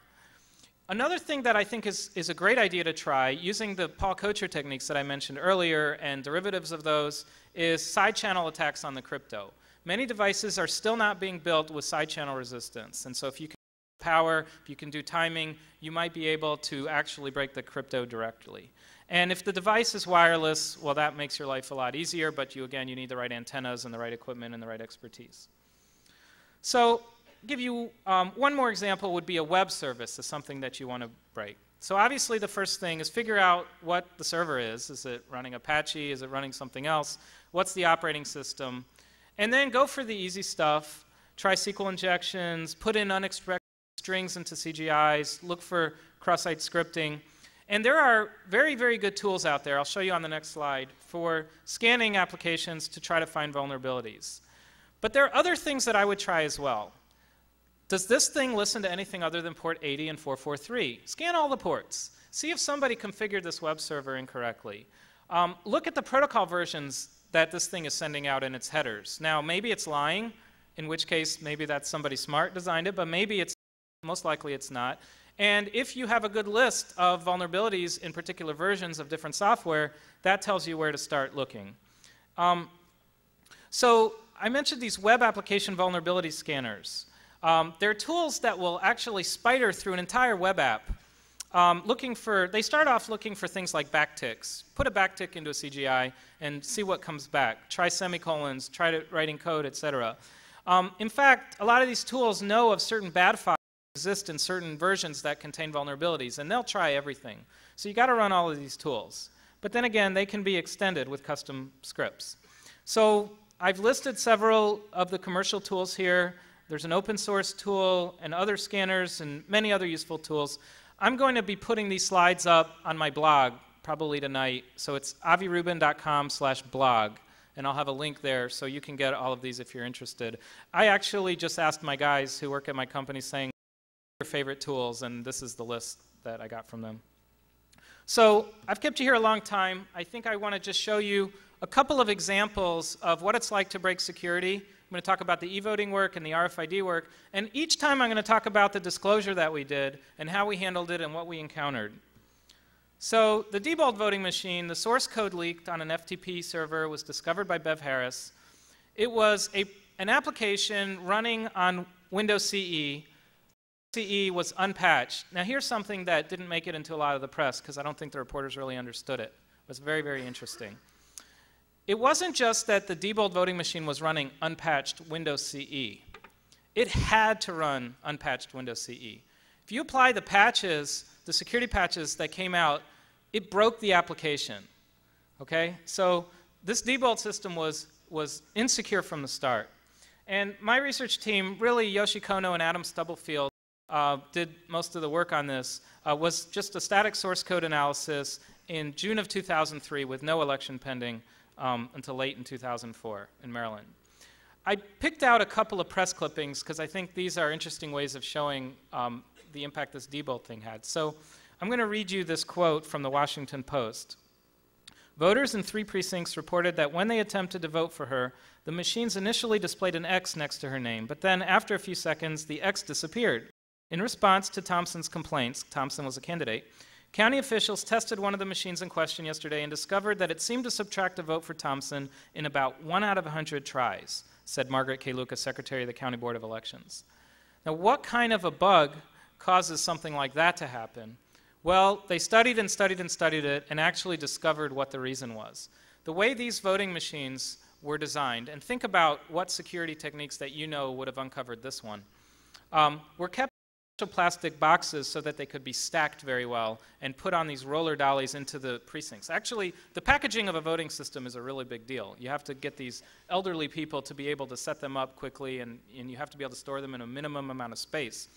Another thing that I think is a great idea to try, using the Paul Kocher techniques that I mentioned earlier and derivatives of those, is side channel attacks on the crypto. Many devices are still not being built with side channel resistance. And so if you can do power, if you can do timing, you might be able to actually break the crypto directly. And if the device is wireless, well, that makes your life a lot easier, but again, you need the right antennas and the right equipment and the right expertise. So give you one more example would be a web service is something that you want to break. So obviously the first thing is figure out what the server is. Is it running Apache? Is it running something else? What's the operating system? And then go for the easy stuff. Try SQL injections, put in unexpected strings into CGIs, look for cross-site scripting. And there are very, very good tools out there, I'll show you on the next slide, for scanning applications to try to find vulnerabilities. But there are other things that I would try as well. Does this thing listen to anything other than port 80 and 443? Scan all the ports. See if somebody configured this web server incorrectly. Look at the protocol versions that this thing is sending out in its headers. Now, maybe it's lying, in which case maybe that's somebody smart designed it, but maybe it's most likely it's not. And if you have a good list of vulnerabilities in particular versions of different software, that tells you where to start looking. So I mentioned these web application vulnerability scanners. They're tools that will actually spider through an entire web app. They start off looking for things like backticks. Put a backtick into a CGI and see what comes back. Try semicolons, try writing code, etc. In fact, a lot of these tools know of certain bad files that exist in certain versions that contain vulnerabilities, and they'll try everything. So you got to run all of these tools. But then again, they can be extended with custom scripts. So I've listed several of the commercial tools here. There's an open source tool and other scanners and many other useful tools. I'm going to be putting these slides up on my blog probably tonight. So it's avirubin.com/blog. And I'll have a link there so you can get all of these if you're interested. I actually just asked my guys who work at my company saying, what are your favorite tools? And this is the list that I got from them. So I've kept you here a long time. I think I want to just show you a couple of examples of what it's like to break security. I'm going to talk about the e-voting work and the RFID work. And each time I'm going to talk about the disclosure that we did and how we handled it and what we encountered. So the Diebold voting machine, the source code leaked on an FTP server, was discovered by Bev Harris. It was an application running on Windows CE. CE was unpatched. Now here's something that didn't make it into a lot of the press because I don't think the reporters really understood it. It was very, very interesting. It wasn't just that the Diebold voting machine was running unpatched Windows CE. It had to run unpatched Windows CE. If you apply the patches, the security patches that came out, it broke the application. Okay? So this Diebold system was insecure from the start. And my research team, really Yoshi Kono and Adam Stubblefield, did most of the work on this, was just a static source code analysis in June of 2003 with no election pending until late in 2004 in Maryland. I picked out a couple of press clippings because I think these are interesting ways of showing the impact this Diebold thing had. So I'm going to read you this quote from the Washington Post. Voters in 3 precincts reported that when they attempted to vote for her, the machines initially displayed an X next to her name, but then after a few seconds, the X disappeared. In response to Thompson's complaints, Thompson was a candidate, county officials tested one of the machines in question yesterday and discovered that it seemed to subtract a vote for Thompson in about 1 out of 100 tries, said Margaret K. Lucas, Secretary of the County Board of Elections. Now, what kind of a bug causes something like that to happen? Well, they studied and studied and studied it and actually discovered what the reason was. The way these voting machines were designed, and think about what security techniques that you know would have uncovered this one, were kept plastic boxes so that they could be stacked very well and put on these roller dollies into the precincts. Actually, the packaging of a voting system is a really big deal. You have to get these elderly people to be able to set them up quickly, and you have to be able to store them in a minimum amount of space.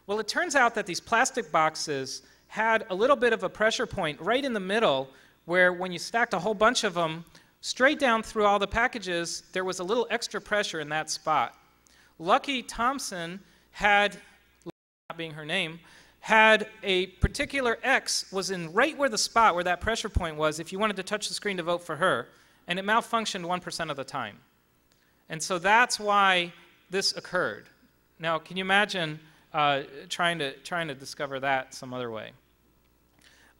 Well, it turns out that these plastic boxes had a little bit of a pressure point right in the middle where when you stacked a whole bunch of them, straight down through all the packages, there was a little extra pressure in that spot. Lucky Thompson had, not being her name, had a particular X was in right where the spot where that pressure point was if you wanted to touch the screen to vote for her, and it malfunctioned 1% of the time. And so that's why this occurred. Now, can you imagine trying to discover that some other way?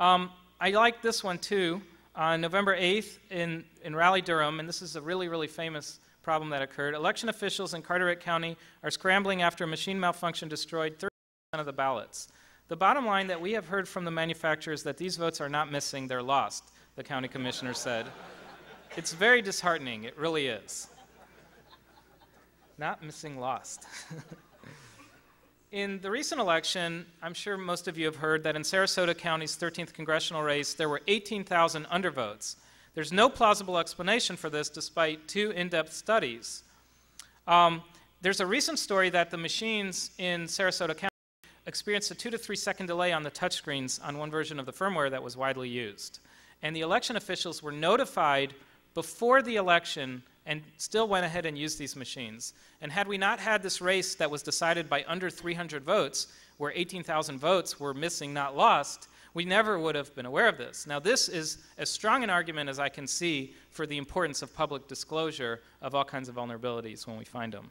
I like this one too. On November 8th in Raleigh-Durham, and this is a really, really famous problem that occurred, election officials in Carteret County are scrambling after a machine malfunction destroyed 30% of the ballots. The bottom line that we have heard from the manufacturers that these votes are not missing, they're lost, the county commissioner said. It's very disheartening, it really is. Not missing, lost. In the recent election, I'm sure most of you have heard that in Sarasota County's 13th congressional race, there were 18,000 undervotes. There's no plausible explanation for this despite 2 in-depth studies. There's a recent story that the machines in Sarasota County experienced a 2 to 3 second delay on the touchscreens on one version of the firmware that was widely used. And the election officials were notified before the election and still went ahead and used these machines. And had we not had this race that was decided by under 300 votes, where 18,000 votes were missing, not lost, we never would have been aware of this. Now, this is as strong an argument as I can see for the importance of public disclosure of all kinds of vulnerabilities when we find them.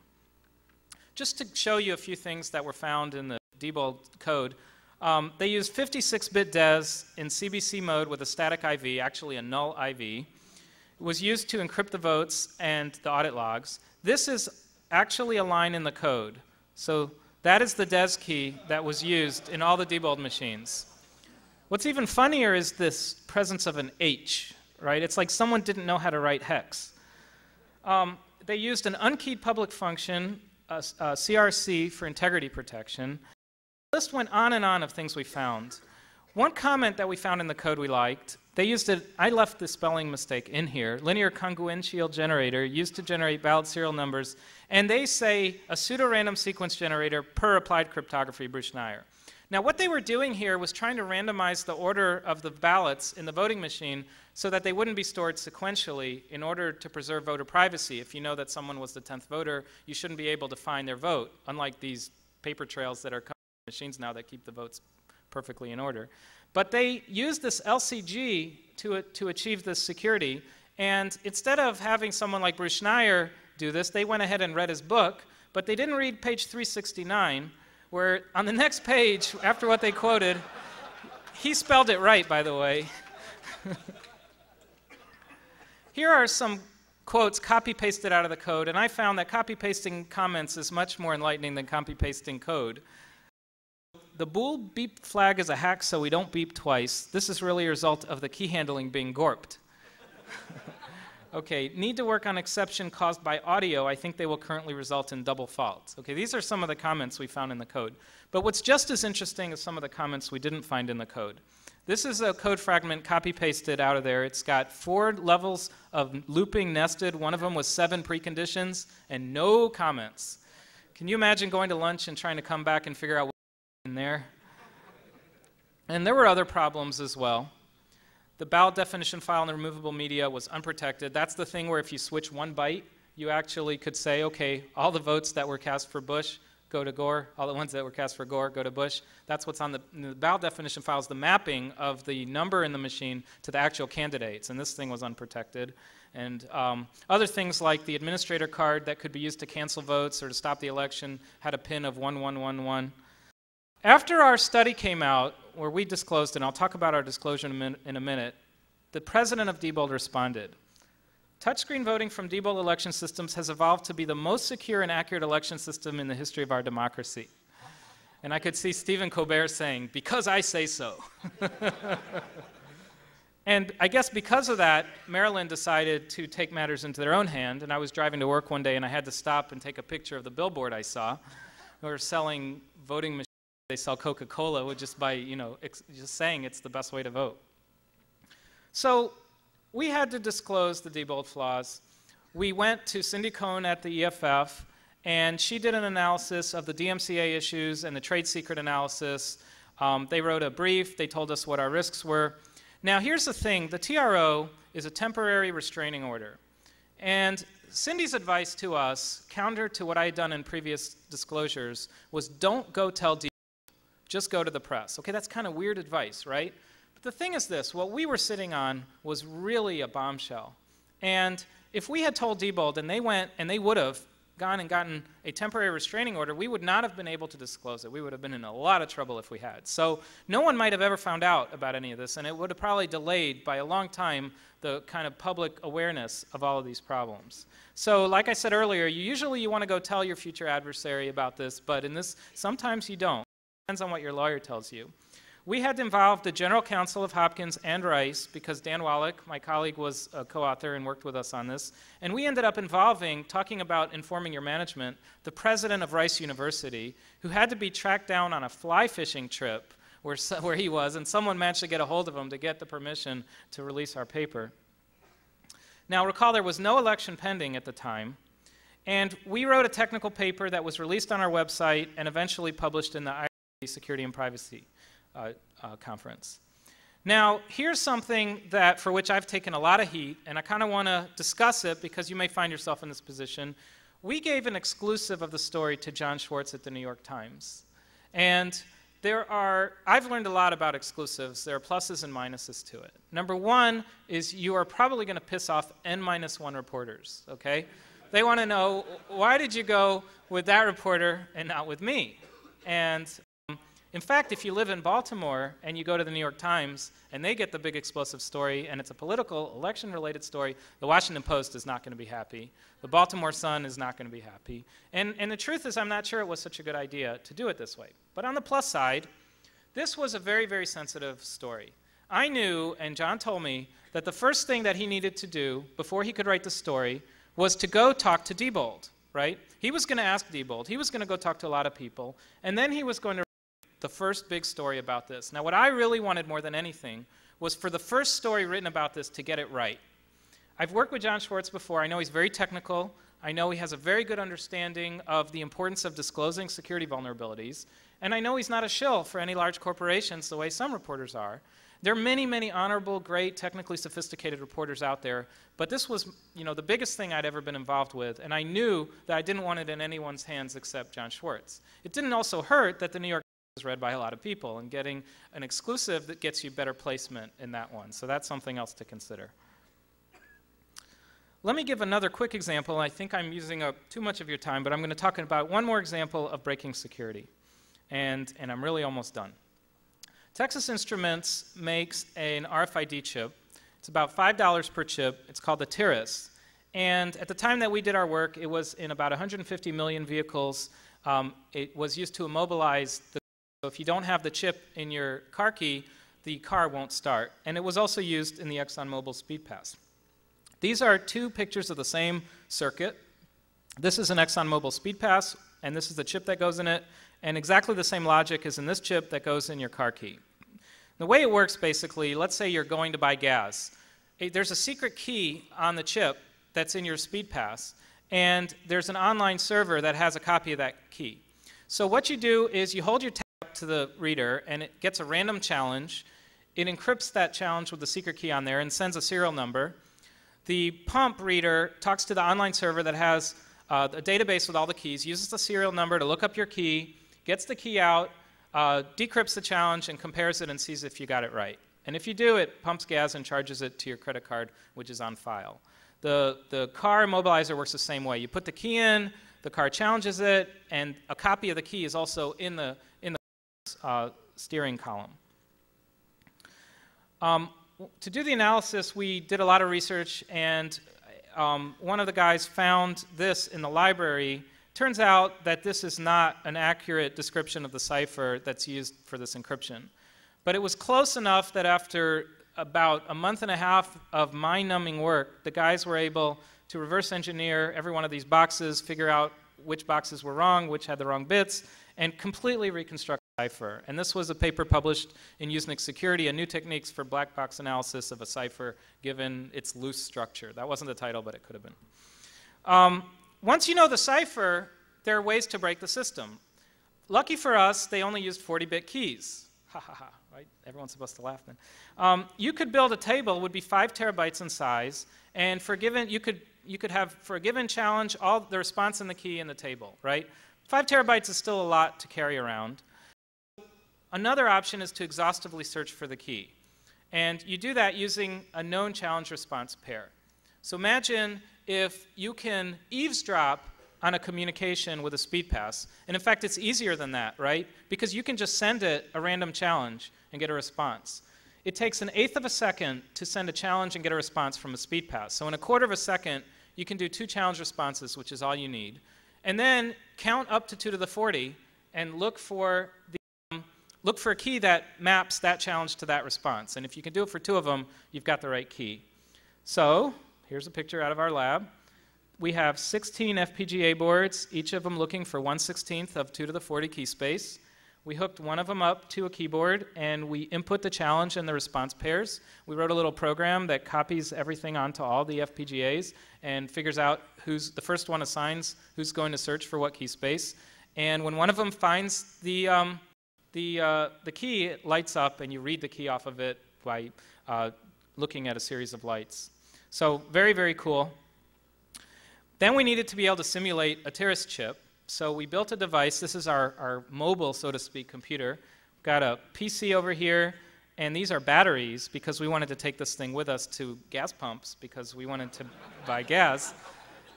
Just to show you a few things that were found in the Diebold code, they used 56-bit DES in CBC mode with a static IV, actually a null IV. It was used to encrypt the votes and the audit logs. This is actually a line in the code. So that is the DES key that was used in all the Diebold machines. What's even funnier is this presence of an H, right? It's like someone didn't know how to write hex. They used an unkeyed public function, CRC, for integrity protection. The list went on and on of things we found. One comment that we found in the code we liked, they used it, I left the spelling mistake in here, linear congruential generator used to generate ballot serial numbers, and they say a pseudo-random sequence generator per applied cryptography Bruce-Schneier. Now what they were doing here was trying to randomize the order of the ballots in the voting machine so that they wouldn't be stored sequentially in order to preserve voter privacy. If you know that someone was the 10th voter, you shouldn't be able to find their vote, unlike these paper trails that are coming in machines now that keep the votes perfectly in order. But they used this LCG to achieve this security, and instead of having someone like Bruce Schneier do this, they went ahead and read his book, but they didn't read page 369, where on the next page, after what they quoted, he spelled it right, by the way. Here are some quotes copy-pasted out of the code, and I found that copy-pasting comments is much more enlightening than copy-pasting code. The bool beep flag is a hack so we don't beep twice. This is really a result of the key handling being gorped. Okay, need to work on exception caused by audio. I think they will currently result in double faults. Okay, these are some of the comments we found in the code. But what's just as interesting is some of the comments we didn't find in the code. This is a code fragment copy-pasted out of there. It's got 4 levels of looping nested. One of them was 7 preconditions and no comments. Can you imagine going to lunch and trying to come back and figure out what's in there? And there were other problems as well. The ballot definition file in the removable media was unprotected. That's the thing where if you switch 1 byte, you actually could say, okay, all the votes that were cast for Bush go to Gore, all the ones that were cast for Gore go to Bush. That's what's on the ballot definition file is the mapping of the number in the machine to the actual candidates, and this thing was unprotected. And other things like the administrator card that could be used to cancel votes or to stop the election had a pin of 1111. After our study came out, where we disclosed, and I'll talk about our disclosure in a minute, the president of Diebold responded. Touchscreen voting from Diebold election systems has evolved to be the most secure and accurate election system in the history of our democracy. And I could see Stephen Colbert saying, because I say so. And I guess because of that, Maryland decided to take matters into their own hand, and I was driving to work one day and I had to stop and take a picture of the billboard I saw. We were selling voting machines they sell Coca-Cola with just by, just saying it's the best way to vote. So we had to disclose the Diebold flaws. We went to Cindy Cohn at the EFF, and she did an analysis of the DMCA issues and the trade secret analysis. They wrote a brief. They told us what our risks were. Now, here's the thing. The TRO is a temporary restraining order. And Cindy's advice to us, counter to what I had done in previous disclosures, was don't go tell Diebold, just go to the press. Okay, that's kind of weird advice, right? But the thing is this, what we were sitting on was really a bombshell. And if we had told Diebold and they went and they would have gone and gotten a temporary restraining order, we would not have been able to disclose it. We would have been in a lot of trouble if we had. So no one might have ever found out about any of this, and it would have probably delayed by a long time the kind of public awareness of all of these problems. So like I said earlier, usually you want to go tell your future adversary about this, but in this, sometimes you don't. It depends on what your lawyer tells you. We had to involve the General Counsel of Hopkins and Rice, because Dan Wallach, my colleague, was a co-author and worked with us on this. And we ended up involving, talking about informing your management, the president of Rice University, who had to be tracked down on a fly fishing trip where he was, and someone managed to get a hold of him to get the permission to release our paper. Now, recall there was no election pending at the time, and we wrote a technical paper that was released on our website and eventually published in the IRC Security and Privacy conference. Now, here's something that for which I've taken a lot of heat, and I kind of want to discuss it because you may find yourself in this position. We gave an exclusive of the story to John Schwartz at the New York Times. And I've learned a lot about exclusives. There are pluses and minuses to it. Number one is you are probably going to piss off N-1 reporters, okay? They want to know, why did you go with that reporter and not with me? And in fact, if you live in Baltimore and you go to the New York Times and they get the big explosive story and it's a political, election-related story, the Washington Post is not going to be happy. The Baltimore Sun is not going to be happy. And the truth is, I'm not sure it was such a good idea to do it this way. But on the plus side, this was a very, very sensitive story. I knew, and John told me, that the first thing that he needed to do before he could write the story was to go talk to Diebold, right? He was going to ask Diebold. He was going to go talk to a lot of people. And then he was going to the first big story about this. Now, what I really wanted more than anything was for the first story written about this to get it right. I've worked with John Schwartz before. I know he's very technical. I know he has a very good understanding of the importance of disclosing security vulnerabilities. And I know he's not a shill for any large corporations the way some reporters are. There are many, many honorable, great, technically sophisticated reporters out there, but this was, the biggest thing I'd ever been involved with, and I knew that I didn't want it in anyone's hands except John Schwartz. It didn't also hurt that the New York is read by a lot of people, and getting an exclusive that gets you better placement in that one. So that's something else to consider. Let me give another quick example. I think I'm using up too much of your time, but I'm going to talk about one more example of breaking security. And I'm really almost done. Texas Instruments makes an RFID chip. It's about $5 per chip. It's called the TIRIS. And at the time that we did our work, it was in about 150 million vehicles. It was used to immobilize the. So if you don't have the chip in your car key, the car won't start. And it was also used in the ExxonMobil Speed Pass. These are two pictures of the same circuit. This is an ExxonMobil Speed Pass, and this is the chip that goes in it. And exactly the same logic is in this chip that goes in your car key. The way it works, basically, let's say you're going to buy gas. There's a secret key on the chip that's in your Speed Pass, and there's an online server that has a copy of that key. So what you do is you hold your tab to the reader, and it gets a random challenge. It encrypts that challenge with the secret key on there and sends a serial number. The pump reader talks to the online server that has a database with all the keys, uses the serial number to look up your key, gets the key out, decrypts the challenge, and compares it and sees if you got it right. And if you do, it pumps gas and charges it to your credit card, which is on file. The car immobilizer works the same way. You put the key in, the car challenges it, and a copy of the key is also in the steering column. To do the analysis, we did a lot of research, and one of the guys found this in the library. Turns out that this is not an accurate description of the cipher that's used for this encryption. But it was close enough that after about a month and a half of mind-numbing work, the guys were able to reverse engineer every one of these boxes, figure out which boxes were wrong, which had the wrong bits, and completely reconstruct cipher. And this was a paper published in Usenix Security, a new techniques for black box analysis of a cipher given its loose structure. That wasn't the title, but it could have been. Once you know the cipher, there are ways to break the system. Lucky for us, they only used 40-bit keys. Ha ha ha, right? Everyone's supposed to laugh then. You could build a table, would be 5 terabytes in size, and you could have, for a given challenge, all the response and the key in the table, right? 5 terabytes is still a lot to carry around. Another option is to exhaustively search for the key. And you do that using a known challenge response pair. So imagine if you can eavesdrop on a communication with a speed pass. And in fact, it's easier than that, right? Because you can just send it a random challenge and get a response. It takes 1/8 of a second to send a challenge and get a response from a speed pass. So in 1/4 of a second, you can do 2 challenge responses, which is all you need. And then count up to 2 to the 40 and look for a key that maps that challenge to that response. And if you can do it for 2 of them, you've got the right key. So here's a picture out of our lab. We have 16 FPGA boards, each of them looking for 1/16 of 2 to the 40 key space. We hooked one of them up to a keyboard, and we input the challenge and the response pairs. We wrote a little program that copies everything onto all the FPGAs and figures out the first one assigns who's going to search for what key space. And when one of them finds the key, it lights up, and you read the key off of it by looking at a series of lights. So very, very cool. Then we needed to be able to simulate a TIRIS chip. So we built a device. This is our mobile, so to speak, computer. We've got a PC over here, and these are batteries because we wanted to take this thing with us to gas pumps because we wanted to buy gas.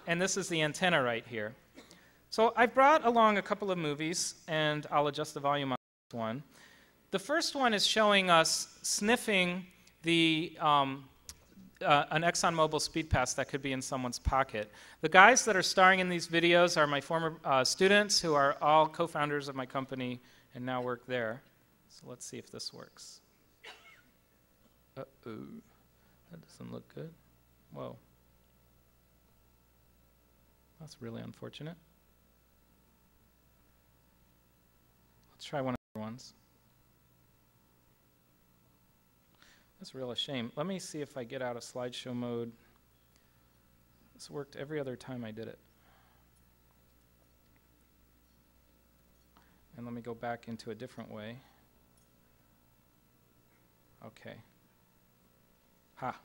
And this is the antenna right here. So I brought along a couple of movies, and I'll adjust the volume on this one. The first one is showing us sniffing an ExxonMobil speed pass that could be in someone's pocket. The guys that are starring in these videos are my former students who are all co-founders of my company and now work there. So let's see if this works. Uh-oh, that doesn't look good. Whoa. That's really unfortunate. Let's try one of the other ones. That's a real shame. Let me see if I get out of slideshow mode. This worked every other time I did it. And let me go back into a different way. Okay. Ha.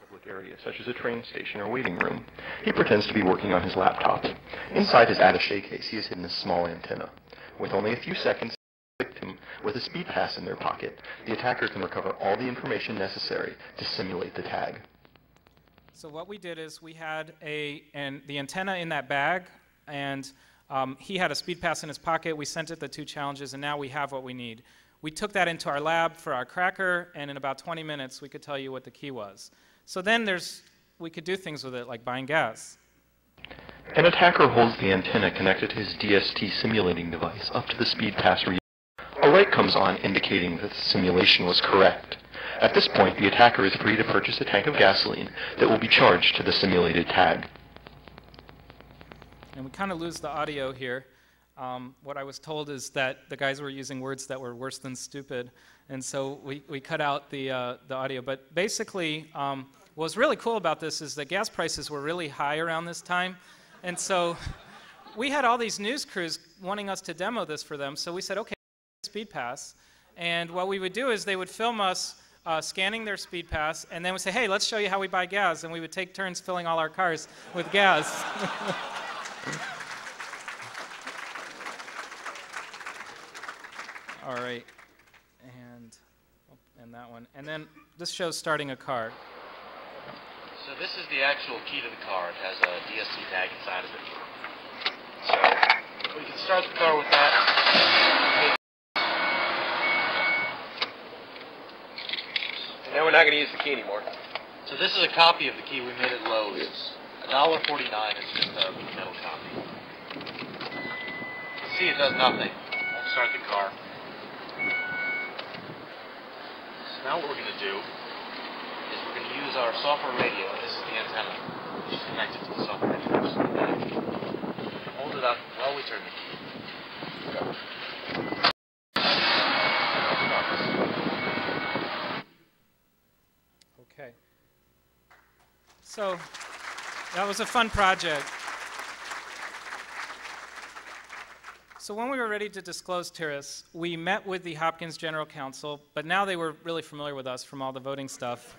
Public area, such as a train station or waiting room. He pretends to be working on his laptop. Inside his attaché case, he has hidden a small antenna. With only a few seconds victim with a speed pass in their pocket, the attacker can recover all the information necessary to simulate the tag. So what we did is we had the antenna in that bag, and he had a speed pass in his pocket. We sent it the 2 challenges, and now we have what we need. We took that into our lab for our cracker, and in about 20 minutes, we could tell you what the key was. So then we could do things with it, like buying gas. An attacker holds the antenna connected to his DST simulating device up to the speed pass reader. A light comes on indicating that the simulation was correct. At this point, the attacker is free to purchase a tank of gasoline that will be charged to the simulated tag. And we kind of lose the audio here. What I was told is that the guys were using words that were worse than stupid, and so we cut out the audio. But basically, what was really cool about this is that gas prices were really high around this time, and so we had all these news crews wanting us to demo this for them, so we said, okay, speed pass, and what we would do is they would film us scanning their speed pass, and then we'd say, hey, let's show you how we buy gas, and we would take turns filling all our cars with gas. All right, and that one, and then this shows starting a car. So this is the actual key to the car. It has a DSC tag inside of it. So we can start the car with that. And now we're not going to use the key anymore. So this is a copy of the key we made at Lowe's. It's $1.49. It's just a metal copy. See, it does nothing. Won't start the car. So now what we're going to do is we're going to use our software radio. This is the antenna, which is connected to the software radio. Hold it up while we turn the key. Okay. So that was a fun project. So when we were ready to disclose TIRIS, we met with the Hopkins General Counsel, but now they were really familiar with us from all the voting stuff.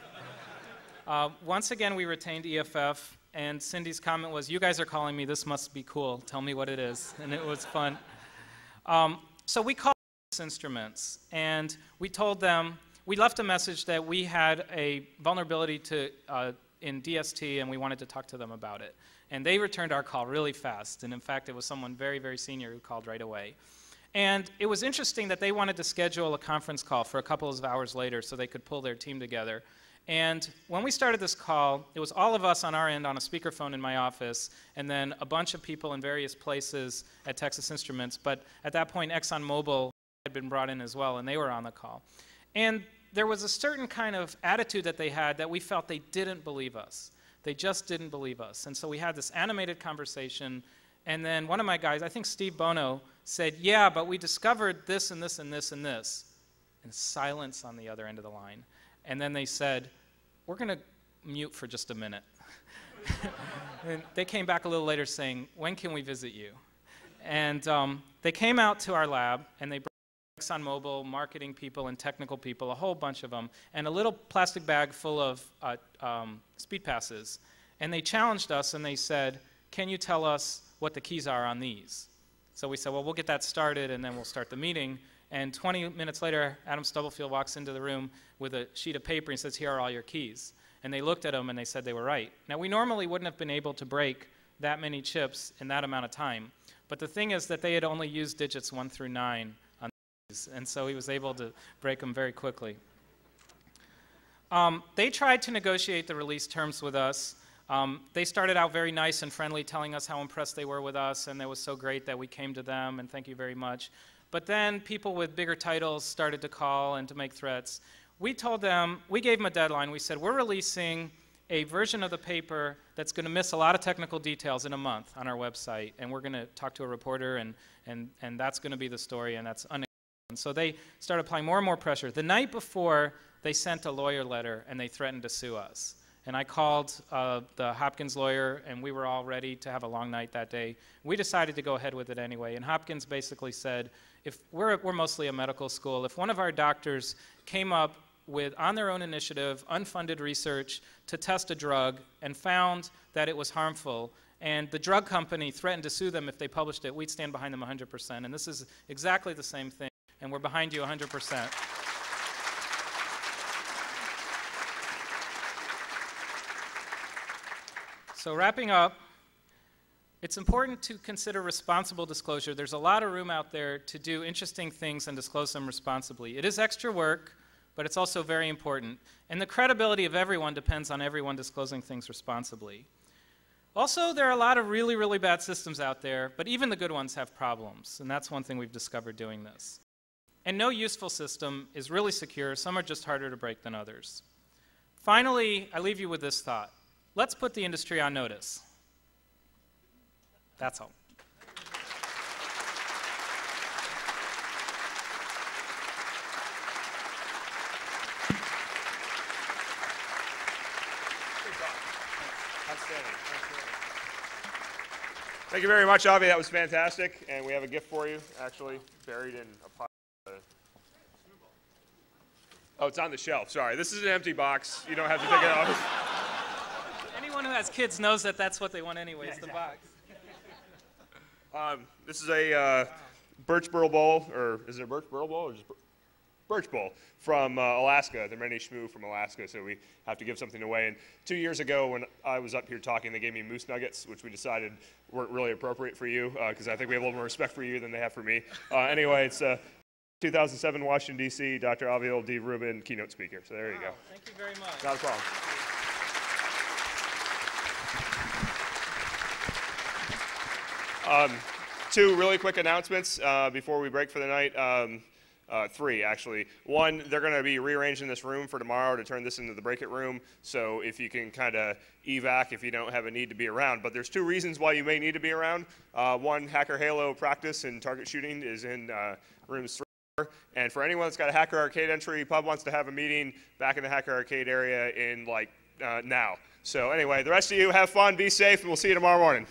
Once again, we retained EFF, and Cindy's comment was, "You guys are calling me, this must be cool, tell me what it is," and it was fun. So we called Instruments, and we told them, we left a message that we had a vulnerability to in DST, and we wanted to talk to them about it. And they returned our call really fast, and in fact, it was someone very, very senior who called right away. And it was interesting that they wanted to schedule a conference call for a couple of hours later so they could pull their team together. And when we started this call, it was all of us on our end on a speakerphone in my office, and then a bunch of people in various places at Texas Instruments. But at that point, ExxonMobil had been brought in as well, and they were on the call. And there was a certain kind of attitude that they had that we felt they didn't believe us. They just didn't believe us. And so we had this animated conversation, and then one of my guys, I think Steve Bono, said, "Yeah, but we discovered this and this and this and this." And silence on the other end of the line. And then they said, "We're going to mute for just a minute." And they came back a little later saying, "When can we visit you?" And they came out to our lab, and they brought ExxonMobil marketing people and technical people, a whole bunch of them, and a little plastic bag full of speed passes. And they challenged us, and they said, "Can you tell us what the keys are on these?" So we said, "Well, we'll get that started, and then we'll start the meeting." And 20 minutes later, Adam Stubblefield walks into the room with a sheet of paper and says, "Here are all your keys." And they looked at him, and they said they were right. Now, we normally wouldn't have been able to break that many chips in that amount of time. But the thing is that they had only used digits 1 through 9 on these, and so he was able to break them very quickly. They tried to negotiate the release terms with us. They started out very nice and friendly, telling us how impressed they were with us, and it was so great that we came to them, and thank you very much. But then people with bigger titles started to call and to make threats. We told them, we gave them a deadline. We said, "We're releasing a version of the paper that's going to miss a lot of technical details in a month on our website, and we're going to talk to a reporter, and that's going to be the story, and that's unacceptable." And so they started applying more and more pressure. The night before, they sent a lawyer letter, and they threatened to sue us. And I called the Hopkins lawyer, and we were all ready to have a long night that day. We decided to go ahead with it anyway, and Hopkins basically said, if we're mostly a medical school, if one of our doctors came up with, on their own initiative, unfunded research to test a drug and found that it was harmful, and the drug company threatened to sue them if they published it, we'd stand behind them 100%. And this is exactly the same thing, and we're behind you 100%. So wrapping up, it's important to consider responsible disclosure. There's a lot of room out there to do interesting things and disclose them responsibly. It is extra work, but it's also very important. And the credibility of everyone depends on everyone disclosing things responsibly. Also, there are a lot of really, really bad systems out there, but even the good ones have problems. And that's one thing we've discovered doing this. And no useful system is really secure. Some are just harder to break than others. Finally, I leave you with this thought. Let's put the industry on notice. That's all. Thank you very much, Avi. That was fantastic. And we have a gift for you, actually, buried in a pile. Oh, it's on the shelf. Sorry. This is an empty box. You don't have to take it off. Anyone who has kids knows that that's what they want anyways, the box. This is a birch burl bowl, or is it a birch burl bowl or just birch bowl from Alaska. They're many Shmoo from Alaska, so we have to give something away. And 2 years ago when I was up here talking, they gave me moose nuggets, which we decided weren't really appropriate for you, because I think we have a little more respect for you than they have for me. Anyway, it's 2007 Washington, D.C., Dr. Aviel D. Rubin, keynote speaker. So there you go. Thank you very much. Not a problem. Two really quick announcements before we break for the night. Three, actually. One, they're going to be rearranging this room for tomorrow to turn this into the break-it room, so if you can kind of evac if you don't have a need to be around. But there's two reasons why you may need to be around. One, Hacker Halo practice and target shooting is in rooms 3 And for anyone that's got a Hacker Arcade entry, Pub wants to have a meeting back in the Hacker Arcade area in like now. So anyway, the rest of you have fun, be safe, and we'll see you tomorrow morning.